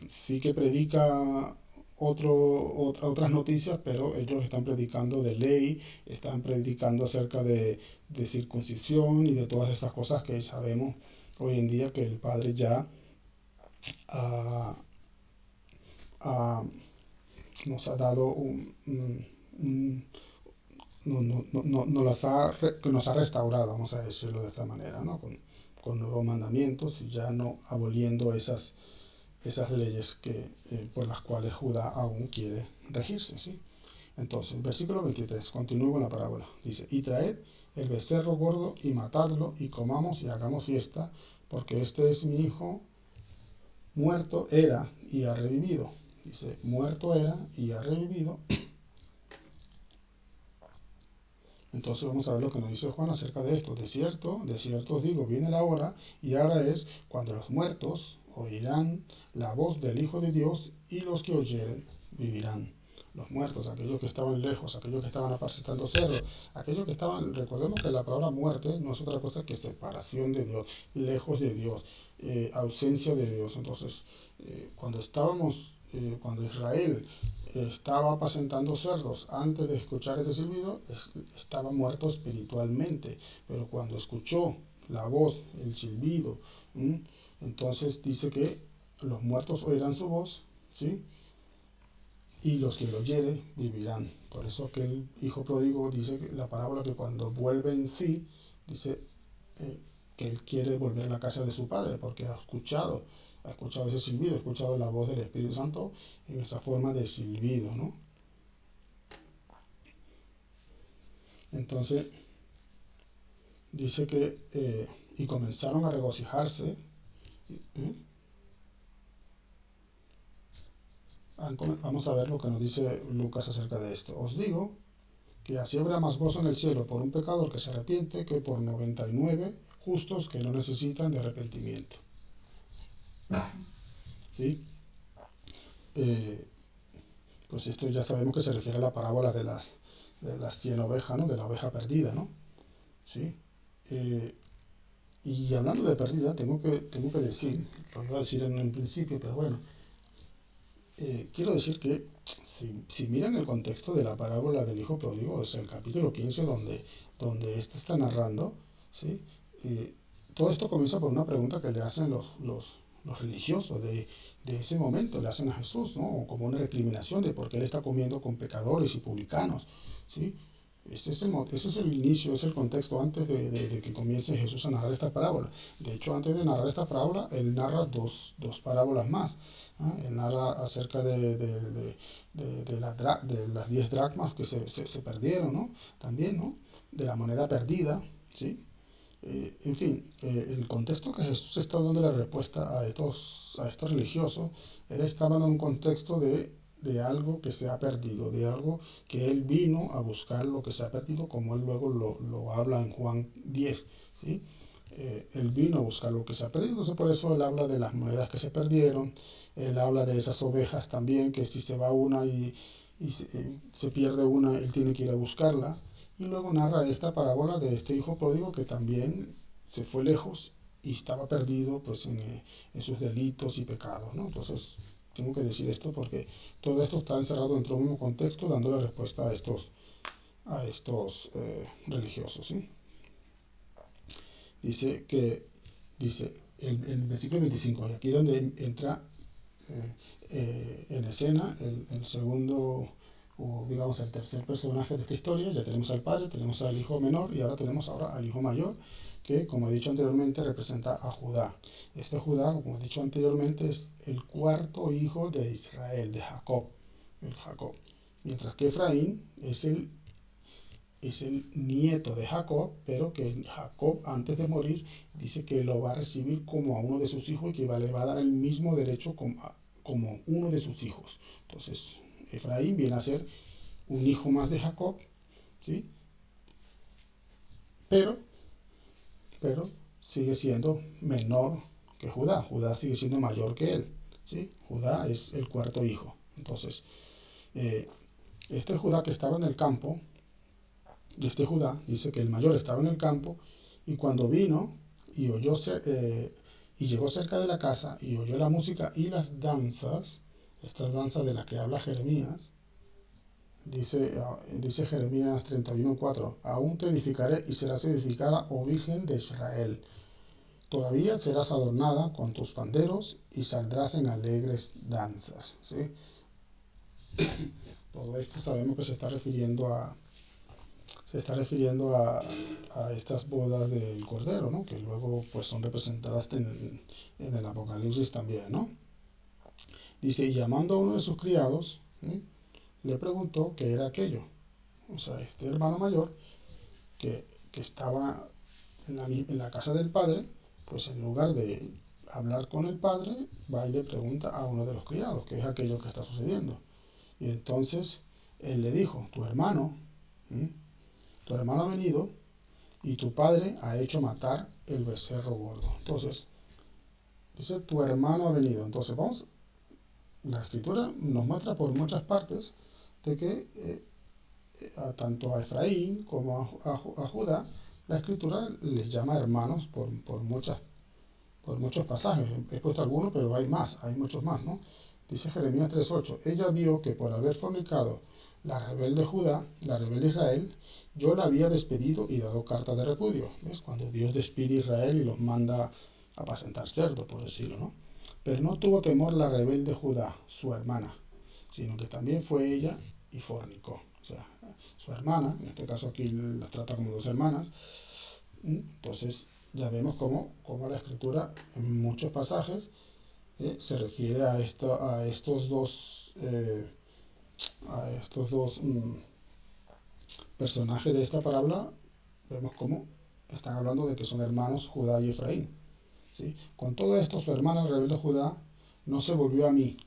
sí que predica otras noticias, pero ellos están predicando de ley, están predicando acerca de circuncisión y de todas estas cosas que sabemos hoy en día que el Padre ya ah, ah, nos ha dado nos ha restaurado, vamos a decirlo de esta manera, ¿no? Con nuevos mandamientos, y ya no aboliendo esas leyes por las cuales Judá aún quiere regirse, ¿sí? Entonces, versículo 23, continúo con la parábola. Dice, y traed el becerro gordo y matadlo, y comamos y hagamos fiesta, porque este es mi hijo, muerto era y ha revivido. Dice, muerto era y ha revivido. Entonces vamos a ver lo que nos dice Juan acerca de esto. De cierto os digo, viene la hora, y ahora es, cuando los muertos oirán la voz del Hijo de Dios, y los que oyeren vivirán. Los muertos, aquellos que estaban lejos, aquellos que estaban apacentando cerdos, aquellos que estaban, recordemos que la palabra muerte no es otra cosa que separación de Dios, lejos de Dios, ausencia de Dios. Entonces, cuando Israel estaba apacentando cerdos antes de escuchar ese silbido, estaba muerto espiritualmente, pero cuando escuchó la voz, el silbido, entonces dice que los muertos oirán su voz, ¿sí? Y los que lo oyeren vivirán. Por eso que el hijo pródigo dice que la parábola, que cuando vuelve en sí, dice eh, que él quiere volver a la casa de su padre, porque ha escuchado ese silbido, ha escuchado la voz del Espíritu Santo en esa forma de silbido, ¿no? Entonces dice que y comenzaron a regocijarse. ¿eh? Vamos a ver lo que nos dice Lucas acerca de esto. Os digo que así habrá más gozo en el cielo por un pecador que se arrepiente que por 99 justos que no necesitan de arrepentimiento. ¿Sí? Eh, pues esto ya sabemos que se refiere a la parábola de las 100 ovejas, ¿no? De la oveja perdida, ¿no? ¿Sí? Eh, y hablando de perdida, tengo que decir, lo iba a decir en un principio, pero bueno, quiero decir que si miran el contexto de la parábola del hijo pródigo, es el capítulo 15 donde esto está narrando, ¿sí? Eh, todo esto comienza por una pregunta que le hacen los religiosos de ese momento le hacen a Jesús, ¿no? Como una recriminación de por qué él está comiendo con pecadores y publicanos, ¿sí? Ese es el inicio, es el contexto antes de que comience Jesús a narrar esta parábola. De hecho, antes de narrar esta parábola, él narra dos parábolas más. ¿Ah? Él narra acerca de las 10 dracmas que se perdieron, ¿no? También, ¿no? De la moneda perdida, ¿sí? En fin, el contexto que Jesús está dando la respuesta a estos religiosos, él está dando un contexto de algo que se ha perdido, de algo que él vino a buscar lo que se ha perdido, como él luego lo habla en Juan 10, ¿sí? Él vino a buscar lo que se ha perdido, entonces por eso él habla de las monedas que se perdieron, él habla de esas ovejas también, que si se va una y se pierde una, él tiene que ir a buscarla. Y luego narra esta parábola de este hijo pródigo que también se fue lejos y estaba perdido pues en sus delitos y pecados, ¿no? Entonces, tengo que decir esto porque todo esto está encerrado dentro del mismo contexto, dando la respuesta a estos religiosos, ¿sí? Dice que, dice, el versículo 25, aquí donde entra en escena el segundo, o digamos el tercer personaje de esta historia. Ya tenemos al padre, tenemos al hijo menor y ahora tenemos al hijo mayor, que como he dicho anteriormente representa a Judá. Este Judá, como he dicho anteriormente, es el cuarto hijo de Israel, de Jacob, el Jacob. Mientras que Efraín es el nieto de Jacob, pero que Jacob antes de morir dice que lo va a recibir como a uno de sus hijos y que le va a dar el mismo derecho como uno de sus hijos. Entonces, Efraín viene a ser un hijo más de Jacob, ¿sí? Pero, pero sigue siendo menor que Judá. Judá sigue siendo mayor que él, ¿sí? Judá es el cuarto hijo. Entonces, eh, este Judá que estaba en el campo, de este Judá, dice que el mayor estaba en el campo y cuando vino y y llegó cerca de la casa y oyó la música y las danzas, estas danzas de las que habla Jeremías, dice Jeremías 31:4, aún te edificaré y serás edificada, oh Virgen de Israel. Todavía serás adornada con tus panderos y saldrás en alegres danzas. ¿Sí? Todo esto sabemos que se está refiriendo a estas bodas del Cordero, ¿no? Que luego pues son representadas en el Apocalipsis también, ¿no? Dice, y llamando a uno de sus criados, ¿sí? Le preguntó qué era aquello. O sea, este hermano mayor que estaba en la casa del padre, pues en lugar de hablar con el padre, va y le pregunta a uno de los criados qué es aquello que está sucediendo. Y entonces él le dijo, ¿m? Tu hermano ha venido y tu padre ha hecho matar el becerro gordo. Entonces, dice, tu hermano ha venido. Entonces, la escritura nos muestra por muchas partes de que tanto a Efraín como a Judá, la escritura les llama hermanos por muchos pasajes. He puesto algunos, pero hay más, hay muchos más, ¿no? Dice Jeremías 3:8, ella vio que por haber fornicado la rebelde Judá, la rebelde Israel, yo la había despedido y dado carta de repudio. ¿Ves? Cuando Dios despide a Israel y los manda a apacentar cerdos, por decirlo, ¿no? Pero no tuvo temor la rebelde Judá, su hermana, sino que también fue ella y fornicó. O sea, su hermana, en este caso aquí las trata como dos hermanas. Entonces ya vemos cómo la escritura en muchos pasajes se refiere a estos dos personajes de esta parábola. Vemos cómo están hablando de que son hermanos Judá y Efraín. ¿Sí? Con todo esto, su hermana rebelde Judá no se volvió a mí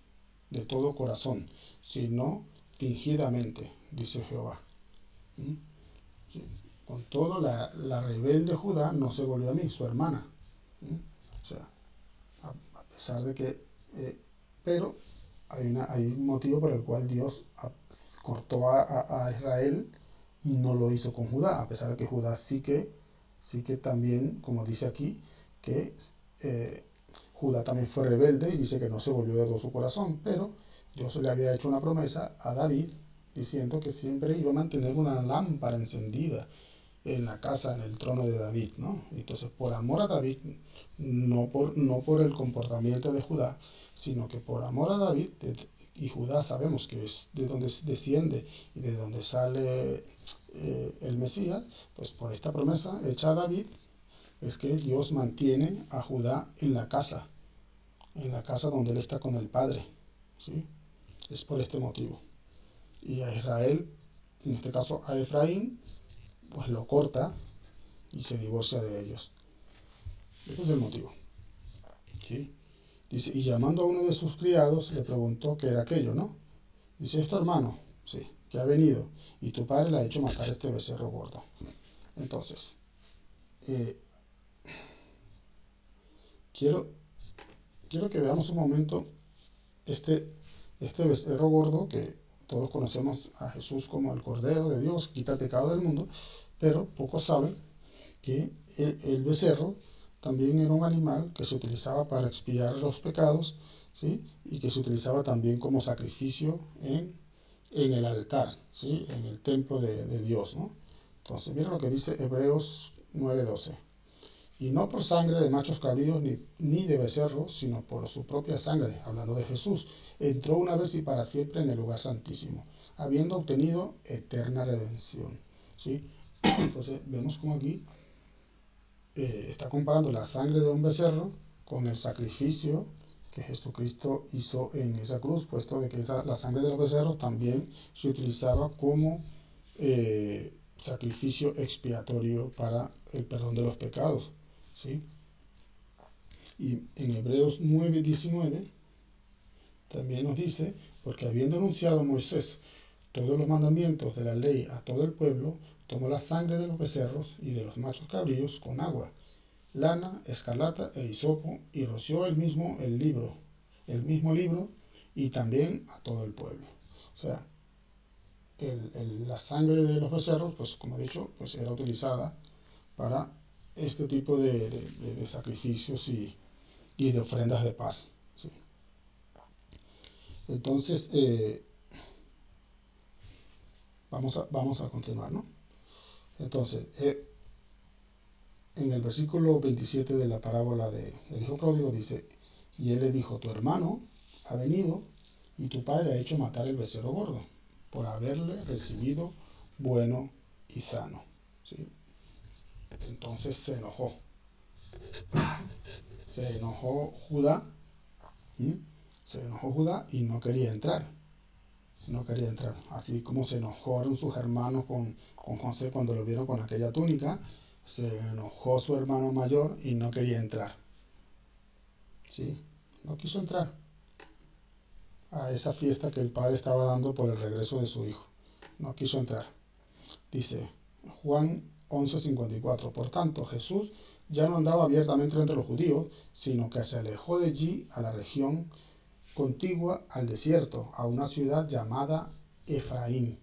de todo corazón, sino fingidamente, dice Jehová. ¿Mm? ¿Sí? Con todo, la rebelde Judá no se volvió a mí, su hermana. ¿Mm? O sea, a pesar de que... pero hay un motivo por el cual Dios cortó a Israel y no lo hizo con Judá, a pesar de que Judá sí que también, como dice aquí, que eh, Judá también fue rebelde y dice que no se volvió de todo su corazón, pero Dios le había hecho una promesa a David diciendo que siempre iba a mantener una lámpara encendida en la casa, en el trono de David, ¿no? Entonces, por amor a David, no por el comportamiento de Judá, sino que por amor a David, y Judá sabemos que es de donde desciende y de donde sale el Mesías, pues por esta promesa hecha a David, es que Dios mantiene a Judá en la casa donde él está con el Padre, ¿sí? Es por este motivo. Y a Israel, en este caso a Efraín, pues lo corta y se divorcia de ellos. Este es el motivo, ¿sí? Dice, y llamando a uno de sus criados, le preguntó qué era aquello, ¿no? Dice, ¿es tu hermano? Sí, que ha venido, y tu padre le ha hecho matar este becerro gordo. Entonces, eh, quiero, quiero que veamos un momento este, este becerro gordo, que todos conocemos a Jesús como el Cordero de Dios, quita el pecado del mundo, pero pocos saben que el becerro también era un animal que se utilizaba para expiar los pecados, ¿sí? Y que se utilizaba también como sacrificio en el altar, ¿sí? En el templo de Dios, ¿no? Entonces, mira lo que dice Hebreos 9:12. Y no por sangre de machos cabríos ni de becerros, sino por su propia sangre, hablando de Jesús, entró una vez y para siempre en el lugar santísimo, habiendo obtenido eterna redención. ¿Sí? Entonces vemos como aquí está comparando la sangre de un becerro con el sacrificio que Jesucristo hizo en esa cruz, puesto de que la sangre de los becerros también se utilizaba como sacrificio expiatorio para el perdón de los pecados. ¿Sí? Y en Hebreos 9:19 también nos dice, porque habiendo anunciado Moisés todos los mandamientos de la ley a todo el pueblo, tomó la sangre de los becerros y de los machos cabríos con agua, lana, escarlata e hisopo, y roció el mismo libro, y también a todo el pueblo. O sea, la sangre de los becerros, pues como he dicho, pues era utilizada para este tipo de sacrificios y de ofrendas de paz. ¿Sí? Entonces, vamos a continuar, ¿no? Entonces, en el versículo 27 de la parábola del hijo pródigo dice, y él le dijo, tu hermano ha venido y tu padre ha hecho matar el becerro gordo por haberle recibido bueno y sano. ¿Sí? Entonces se enojó. Se enojó Judá. ¿Sí? Se enojó Judá y no quería entrar. No quería entrar. Así como se enojaron sus hermanos con José cuando lo vieron con aquella túnica, se enojó su hermano mayor y no quería entrar. ¿Sí? No quiso entrar a esa fiesta que el padre estaba dando por el regreso de su hijo. No quiso entrar. Dice Juan 11:54. Por tanto, Jesús ya no andaba abiertamente entre los judíos, sino que se alejó de allí a la región contigua al desierto, a una ciudad llamada Efraín,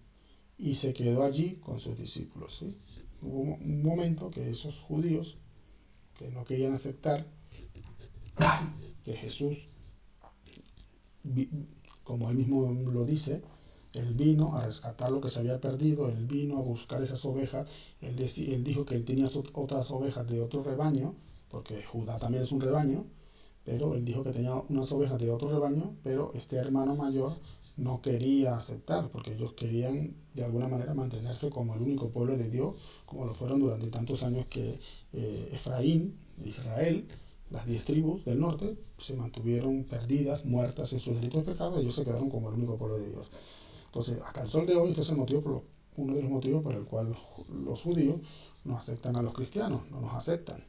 y se quedó allí con sus discípulos. ¿Sí? Hubo un momento que esos judíos que no querían aceptar que Jesús, como él mismo lo dice, él vino a rescatar lo que se había perdido, él vino a buscar esas ovejas, él dijo que él tenía otras ovejas de otro rebaño, porque Judá también es un rebaño, pero él dijo que tenía unas ovejas de otro rebaño, pero este hermano mayor no quería aceptar, porque ellos querían de alguna manera mantenerse como el único pueblo de Dios, como lo fueron durante tantos años que Efraín, Israel, las 10 tribus del norte, se mantuvieron perdidas, muertas en sus delitos y pecados, ellos se quedaron como el único pueblo de Dios. Entonces, hasta el sol de hoy, este es el motivo uno de los motivos por el cual los judíos no aceptan a los cristianos, no nos aceptan.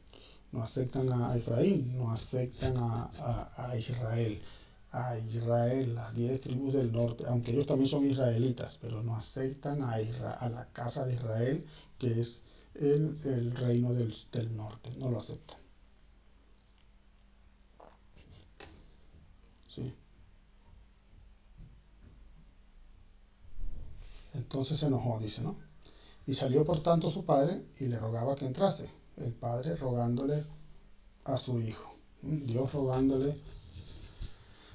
No aceptan a Efraín, no aceptan a Israel. A Israel, las 10 tribus del norte, aunque ellos también son israelitas, pero no aceptan a la casa de Israel, que es el reino del norte, no lo aceptan. ¿Sí? Entonces se enojó, dice, ¿no? Y salió por tanto su padre y le rogaba que entrase. El padre rogándole a su hijo. Dios rogándole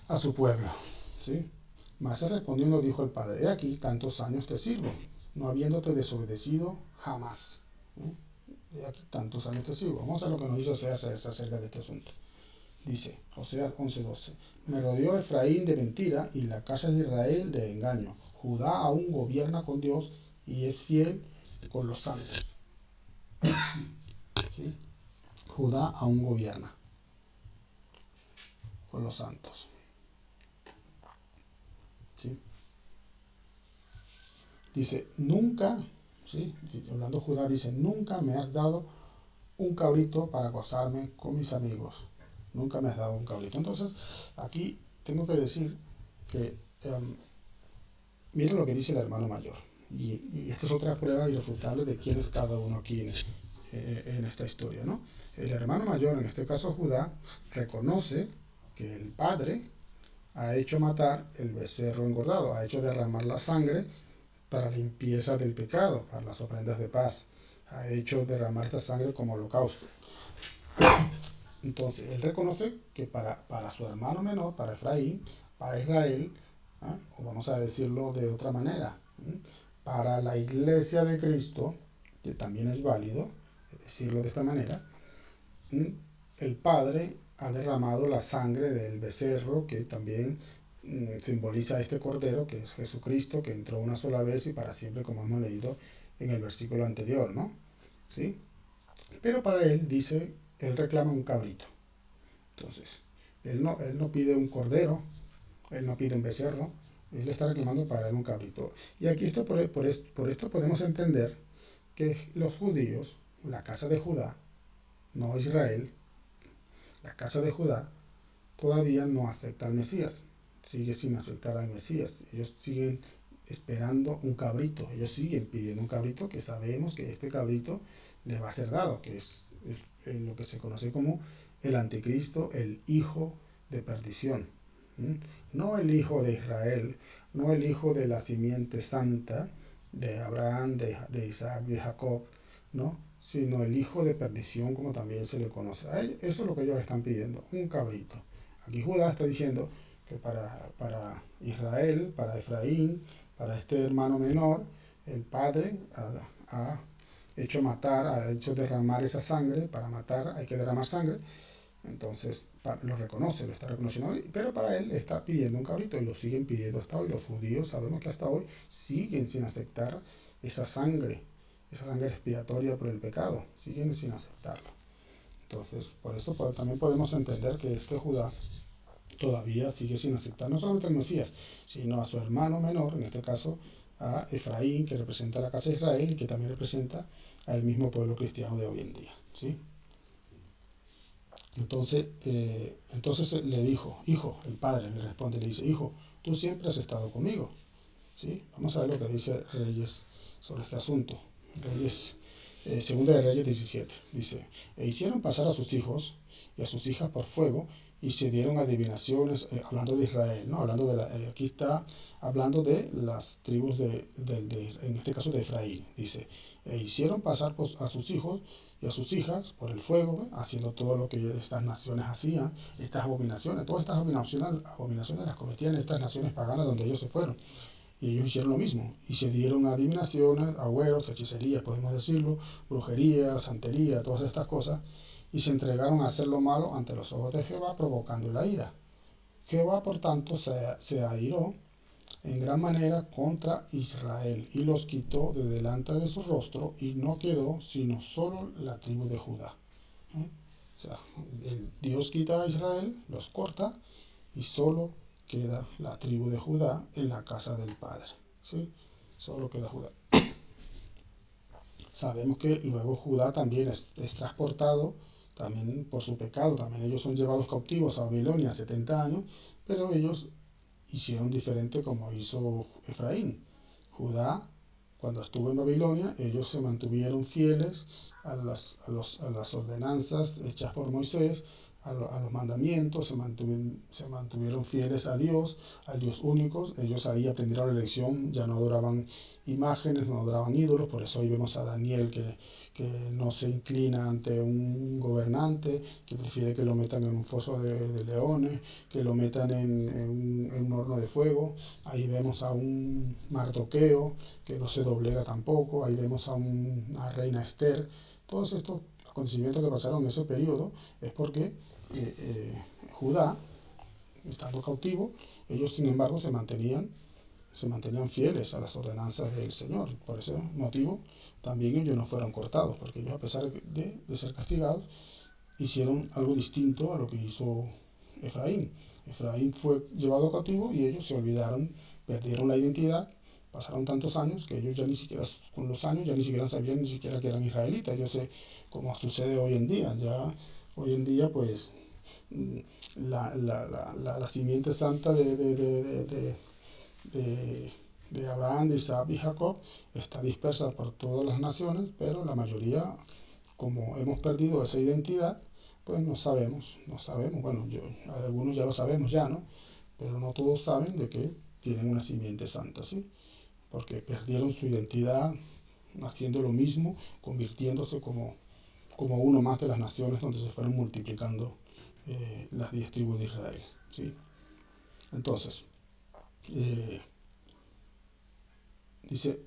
a su pueblo. ¿Sí? Mas respondiendo dijo el padre, he aquí tantos años te sirvo, no habiéndote desobedecido jamás. ¿eh? Y aquí tantos años te sigo. Vamos a ver lo que nos dice Oseas acerca de este asunto. Dice, Oseas 11:12, me rodeó Efraín de mentira y la casa de Israel de engaño. Judá aún gobierna con Dios y es fiel con los santos. ¿Sí? Judá aún gobierna con los santos. ¿Sí? Dice, nunca, ¿sí? Hablando de Judá, dice, nunca me has dado un cabrito para gozarme con mis amigos. Nunca me has dado un cabrito. Entonces, aquí tengo que decir que, mira lo que dice el hermano mayor. Y esta es otra prueba irrefutable de quién es cada uno aquí en esta historia, ¿no? El hermano mayor, en este caso Judá, reconoce que el padre ha hecho matar el becerro engordado, ha hecho derramar la sangre para limpieza del pecado, para las ofrendas de paz, ha hecho derramar esta sangre como holocausto. Entonces, él reconoce que para su hermano menor, para Efraín, para Israel, ¿ah? O vamos a decirlo de otra manera, para la iglesia de Cristo, que también es válido decirlo de esta manera, el Padre ha derramado la sangre del becerro, que también simboliza este cordero, que es Jesucristo, que entró una sola vez y para siempre, como hemos leído en el versículo anterior, ¿no? ¿Sí? Pero para él, dice, él reclama un cabrito. Entonces, él no pide un cordero, él no pide un becerro, él está reclamando para él un cabrito. Y aquí por esto podemos entender que los judíos, la casa de Judá, no Israel, la casa de Judá, todavía no acepta al Mesías, sigue sin aceptar al Mesías. Ellos siguen esperando un cabrito, ellos siguen pidiendo un cabrito, que sabemos que este cabrito les va a ser dado, que es lo que se conoce como el anticristo, el hijo de perdición. No el hijo de Israel, no el hijo de la simiente santa de Abraham, de Isaac, de Jacob, ¿no? Sino el hijo de perdición, como también se le conoce. Eso es lo que ellos están pidiendo, un cabrito. Aquí Judá está diciendo que para Israel, para Efraín, para este hermano menor, el padre ha hecho matar, ha hecho derramar esa sangre. Para matar hay que derramar sangre. Entonces lo reconoce, lo está reconociendo, pero para él está pidiendo un cabrito y lo siguen pidiendo hasta hoy. Los judíos sabemos que hasta hoy siguen sin aceptar esa sangre expiatoria por el pecado, siguen sin aceptarlo. Entonces, por eso también podemos entender que este Judá todavía sigue sin aceptar no solamente al Mesías, sino a su hermano menor, en este caso a Efraín, que representa a la casa de Israel y que también representa al mismo pueblo cristiano de hoy en día. ¿Sí? Entonces le dijo, hijo, el padre le responde, le dice, hijo, tú siempre has estado conmigo. ¿Sí? Vamos a ver lo que dice Reyes sobre este asunto. Segunda de Reyes 17, dice, e hicieron pasar a sus hijos y a sus hijas por fuego y se dieron adivinaciones, hablando de Israel, ¿no? Aquí está hablando de las tribus en este caso de Efraín, dice, e hicieron pasar a sus hijos y a sus hijas por el fuego, haciendo todo lo que estas naciones hacían, estas abominaciones, todas estas abominaciones las cometían estas naciones paganas donde ellos se fueron. Y ellos hicieron lo mismo, y se dieron adivinaciones, agüeros, hechicerías, podemos decirlo, brujería, santería, todas estas cosas, y se entregaron a hacer lo malo ante los ojos de Jehová, provocando la ira. Jehová, por tanto, se airó en gran manera contra Israel, y los quitó de delante de su rostro, y no quedó sino solo la tribu de Judá. O sea, Dios quita a Israel, los corta, y solo queda la tribu de Judá en la casa del Padre. ¿Sí? Solo queda Judá. Sabemos que luego Judá también es transportado, también por su pecado, también ellos son llevados cautivos a Babilonia 70 años, pero ellos hicieron diferente como hizo Efraín. Judá, cuando estuvo en Babilonia, ellos se mantuvieron fieles a las ordenanzas hechas por Moisés, a los mandamientos, se mantuvieron fieles a Dios, al Dios único. Ellos ahí aprendieron la lección, ya no adoraban imágenes, no adoraban ídolos. Por eso ahí vemos a Daniel que no se inclina ante un gobernante, que prefiere que lo metan en un foso de leones, que lo metan en un horno de fuego. Ahí vemos a un Mardoqueo que no se doblega tampoco. Ahí vemos a una reina Esther. Todos estos acontecimientos que pasaron en ese periodo es porque Judá, estando cautivo, ellos sin embargo se mantenían fieles a las ordenanzas del Señor. Por ese motivo también ellos no fueron cortados, porque ellos, a pesar de ser castigados, hicieron algo distinto a lo que hizo Efraín. Efraín fue llevado cautivo y ellos se olvidaron, perdieron la identidad. Pasaron tantos años que ellos ya ni siquiera, con los años, ya ni siquiera sabían ni siquiera que eran israelitas. Yo sé cómo sucede hoy en día. Ya hoy en día, pues, la simiente santa de, de Abraham, de Isaac y Jacob está dispersa por todas las naciones, pero la mayoría, como hemos perdido esa identidad, pues no sabemos, bueno, algunos ya lo sabemos ya, ¿no? Pero no todos saben de que tienen una simiente santa, ¿sí? Porque perdieron su identidad haciendo lo mismo, convirtiéndose como uno más de las naciones donde se fueron multiplicando las 10 tribus de Israel, ¿sí? Entonces, eh, dice,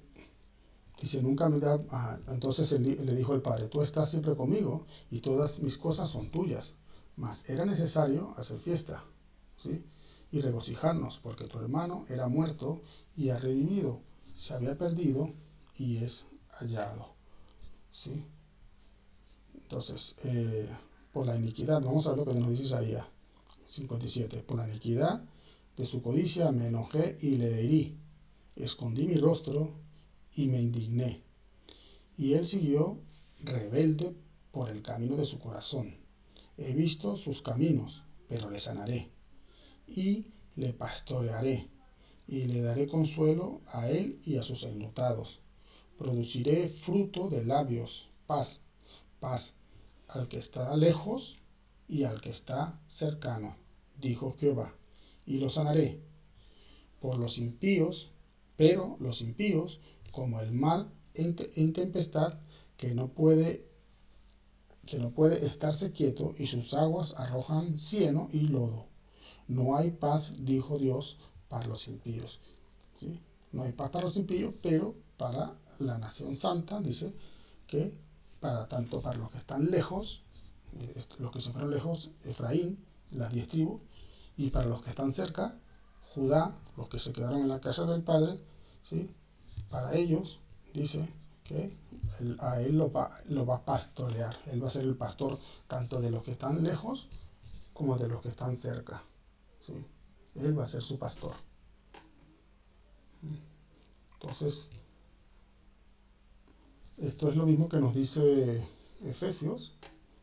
nunca me da... entonces él le dijo al padre, tú estás siempre conmigo y todas mis cosas son tuyas. Mas era necesario hacer fiesta, ¿sí? Y regocijarnos, porque tu hermano era muerto y ha revivido, se había perdido y es hallado, ¿sí? Entonces, por la iniquidad, vamos a ver lo que nos dice Isaías 57. Por la iniquidad de su codicia me enojé y le herí, escondí mi rostro y me indigné. Y él siguió rebelde por el camino de su corazón. He visto sus caminos, pero le sanaré. Y le pastorearé, y le daré consuelo a él y a sus enlutados. Produciré fruto de labios, paz, paz, al que está lejos y al que está cercano, dijo Jehová. Y lo sanaré por los impíos, pero los impíos, como el mar en tempestad, que no puede estarse quieto, y sus aguas arrojan cieno y lodo. No hay paz, dijo Dios, para los impíos. ¿Sí? No hay paz para los impíos, pero para la nación santa, dice que tanto para los que están lejos, los que se fueron lejos, Efraín, las 10 tribus, y para los que están cerca, Judá, los que se quedaron en la casa del Padre, ¿sí? Para ellos, dice que a él lo va a pastorear. Él va a ser el pastor tanto de los que están lejos como de los que están cerca, ¿sí? Él va a ser su pastor. Entonces, esto es lo mismo que nos dice Efesios.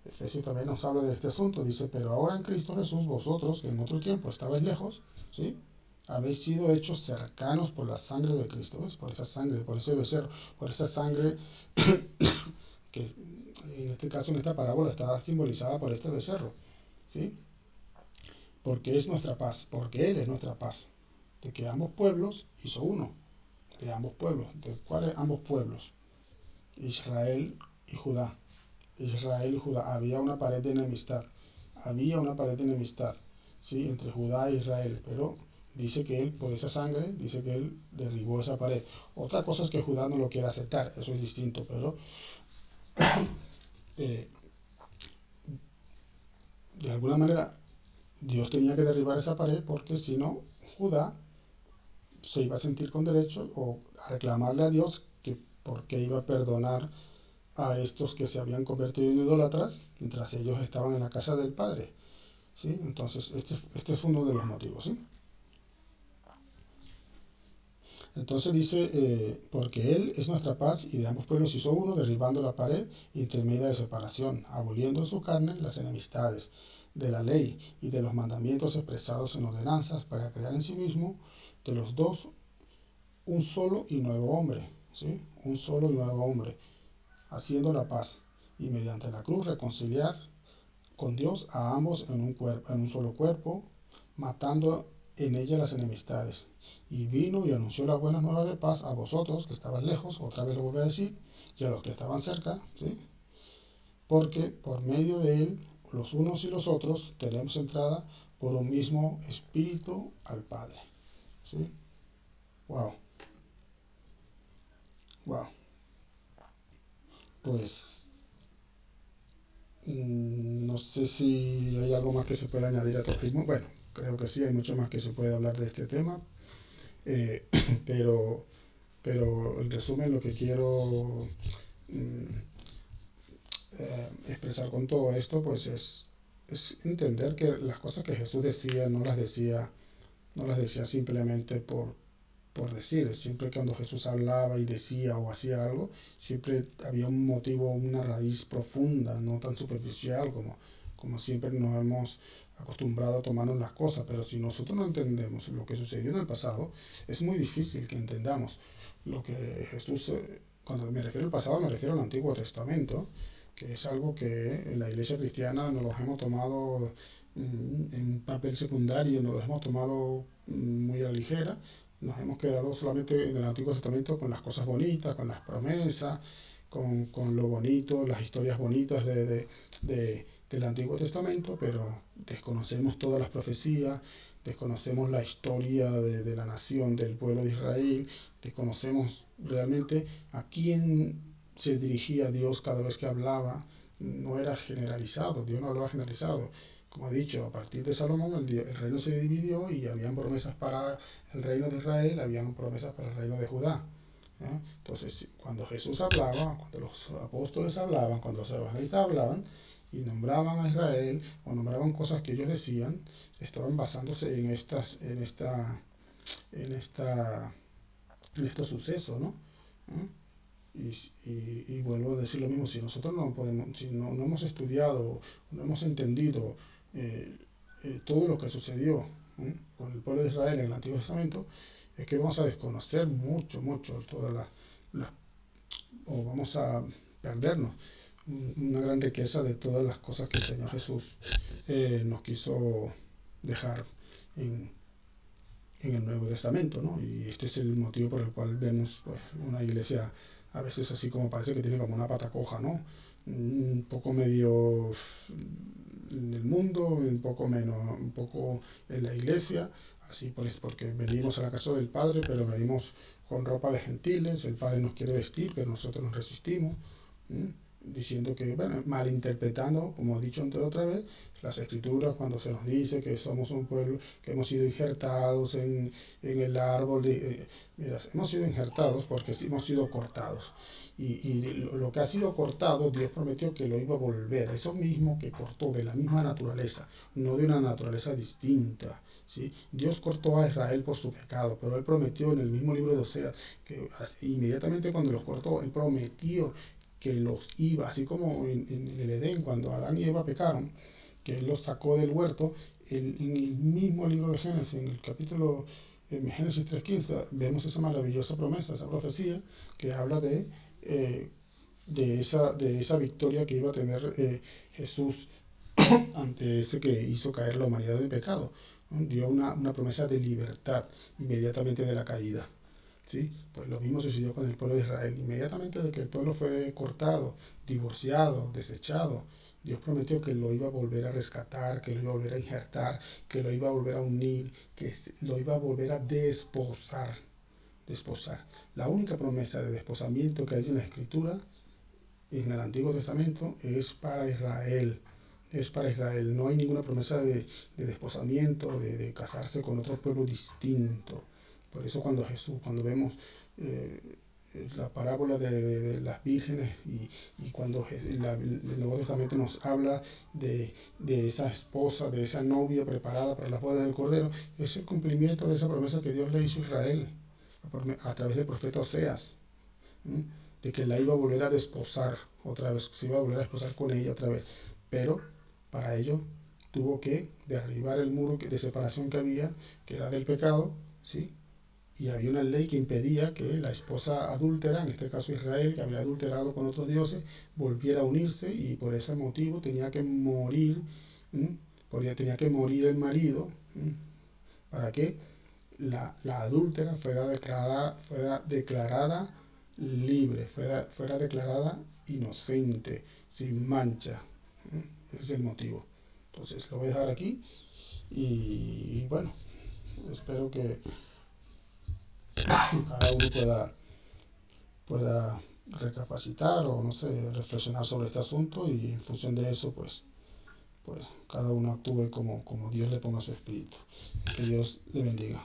Efesios también nos habla de este asunto. Dice, pero ahora en Cristo Jesús, vosotros que en otro tiempo estabais lejos, ¿sí? Habéis sido hechos cercanos por la sangre de Cristo, ¿ves? Por esa sangre, por ese becerro, por esa sangre que en este caso, en esta parábola, está simbolizada por este becerro, ¿sí? Porque es nuestra paz, porque Él es nuestra paz, de que ambos pueblos hizo uno, de ambos pueblos. ¿De cuáles ambos pueblos? Israel y Judá. Israel y Judá. Había una pared de enemistad, ¿sí? Entre Judá e Israel, pero dice que él, por esa sangre, dice que él derribó esa pared. Otra cosa es que Judá no lo quiere aceptar, eso es distinto, pero eh, de alguna manera Dios tenía que derribar esa pared porque si no, Judá se iba a sentir con derecho o a reclamarle a Dios que por qué iba a perdonar a estos que se habían convertido en idólatras mientras ellos estaban en la casa del Padre, ¿sí? Entonces, este es uno de los motivos, ¿sí? Entonces dice, porque Él es nuestra paz y de ambos pueblos hizo uno, derribando la pared intermedia de separación, aboliendo en su carne las enemistades de la ley y de los mandamientos expresados en ordenanzas, para crear en sí mismo de los dos un solo y nuevo hombre, ¿sí? Un solo y nuevo hombre, haciendo la paz, y mediante la cruz reconciliar con Dios a ambos en un solo cuerpo, matando en ella las enemistades. Y vino y anunció la buena nueva de paz a vosotros que estaban lejos, otra vez lo vuelvo a decir, y a los que estaban cerca, ¿sí? Porque por medio de él, los unos y los otros, tenemos entrada por un mismo espíritu al Padre. ¿Sí? Wow, wow. Pues no sé si hay algo más que se pueda añadir a todo esto. Bueno, creo que sí, hay mucho más que se puede hablar de este tema, eh, pero, pero en resumen lo que quiero mm, expresar con todo esto pues es entender que las cosas que Jesús decía no las decía simplemente por decir. Siempre cuando Jesús hablaba y decía o hacía algo, siempre había un motivo, una raíz profunda, no tan superficial como siempre nos hemos acostumbrado a tomarnos las cosas. Pero si nosotros no entendemos lo que sucedió en el pasado, es muy difícil que entendamos lo que Jesús, cuando me refiero al pasado, me refiero al Antiguo Testamento, que es algo que en la iglesia cristiana nos lo hemos tomado en un papel secundario, nos lo hemos tomado muy a la ligera. Nos hemos quedado solamente en el Antiguo Testamento con las cosas bonitas, con las promesas, con lo bonito, las historias bonitas del Antiguo Testamento, pero desconocemos todas las profecías, desconocemos la historia de la nación, del pueblo de Israel, desconocemos realmente a quién se dirigía Dios cada vez que hablaba. No era generalizado, Dios no hablaba generalizado. Como he dicho, a partir de Salomón el reino se dividió y habían promesas para el reino de Israel, habían promesas para el reino de Judá. Entonces, cuando Jesús hablaba, cuando los apóstoles hablaban, cuando los evangelistas hablaban y nombraban a Israel o nombraban cosas que ellos decían, estaban basándose en esta, en estos sucesos, ¿no? ¿Eh? Y vuelvo a decir lo mismo, si nosotros no podemos, si no hemos estudiado, no hemos entendido eh, todo lo que sucedió con el pueblo de Israel en el Antiguo Testamento, es que vamos a desconocer mucho, mucho la- o vamos a perdernos una gran riqueza de todas las cosas que el Señor Jesús nos quiso dejar en, en el Nuevo Testamento, ¿no? Y este es el motivo por el cual vemos pues, una iglesia a veces así como parece que tiene como una pata coja, ¿no? Un poco medio en el mundo, un poco menos, un poco en la iglesia, así pues porque venimos a la casa del Padre, pero venimos con ropa de gentiles, el Padre nos quiere vestir, pero nosotros nos resistimos, ¿m? Diciendo que, bueno, malinterpretando, como he dicho antes otra vez, las escrituras cuando se nos dice que somos un pueblo que hemos sido injertados en el árbol mira, hemos sido injertados porque hemos sido cortados. Y lo que ha sido cortado, Dios prometió que lo iba a volver. Eso mismo que cortó de la misma naturaleza, no de una naturaleza distinta. ¿Sí? Dios cortó a Israel por su pecado, pero Él prometió en el mismo libro de Oseas que inmediatamente cuando los cortó, Él prometió que los iba, así como en el Edén, cuando Adán y Eva pecaron, que Él los sacó del huerto, en el mismo libro de Génesis, en el capítulo en Génesis 3.15, vemos esa maravillosa promesa, esa profecía que habla eh, de esa victoria que iba a tener Jesús ante ese que hizo caer la humanidad en pecado. ¿No? Dio una promesa de libertad inmediatamente de la caída. ¿Sí? Pues lo mismo sucedió con el pueblo de Israel. Inmediatamente de que el pueblo fue cortado, divorciado, desechado, Dios prometió que lo iba a volver a rescatar, que lo iba a volver a injertar, que lo iba a volver a unir, que lo iba a volver a desposar. Desposar. La única promesa de desposamiento que hay en la Escritura, en el Antiguo Testamento, es para Israel. Es para Israel. No hay ninguna promesa de desposamiento, de casarse con otro pueblo distinto. Por eso cuando vemos eh, la parábola de las vírgenes y cuando el Nuevo Testamento nos habla de esa esposa, de esa novia preparada para las bodas del Cordero, es el cumplimiento de esa promesa que Dios le hizo a Israel a través del profeta Oseas, ¿m? De que la iba a volver a desposar otra vez, se iba a volver a desposar con ella otra vez. Pero para ello tuvo que derribar el muro de separación que había, que era del pecado, ¿sí? y había una ley que impedía que la esposa adúltera, en este caso Israel, que había adulterado con otros dioses, volviera a unirse y por ese motivo tenía que morir, ¿m? Porque tenía que morir el marido, ¿m? Para que la adúltera fuera declarada libre, fuera declarada inocente, sin mancha. ¿M? Ese es el motivo. Entonces lo voy a dejar aquí y bueno, espero que cada uno pueda recapacitar o no sé, reflexionar sobre este asunto y en función de eso pues cada uno actúe como Dios le ponga su espíritu. Que Dios le bendiga.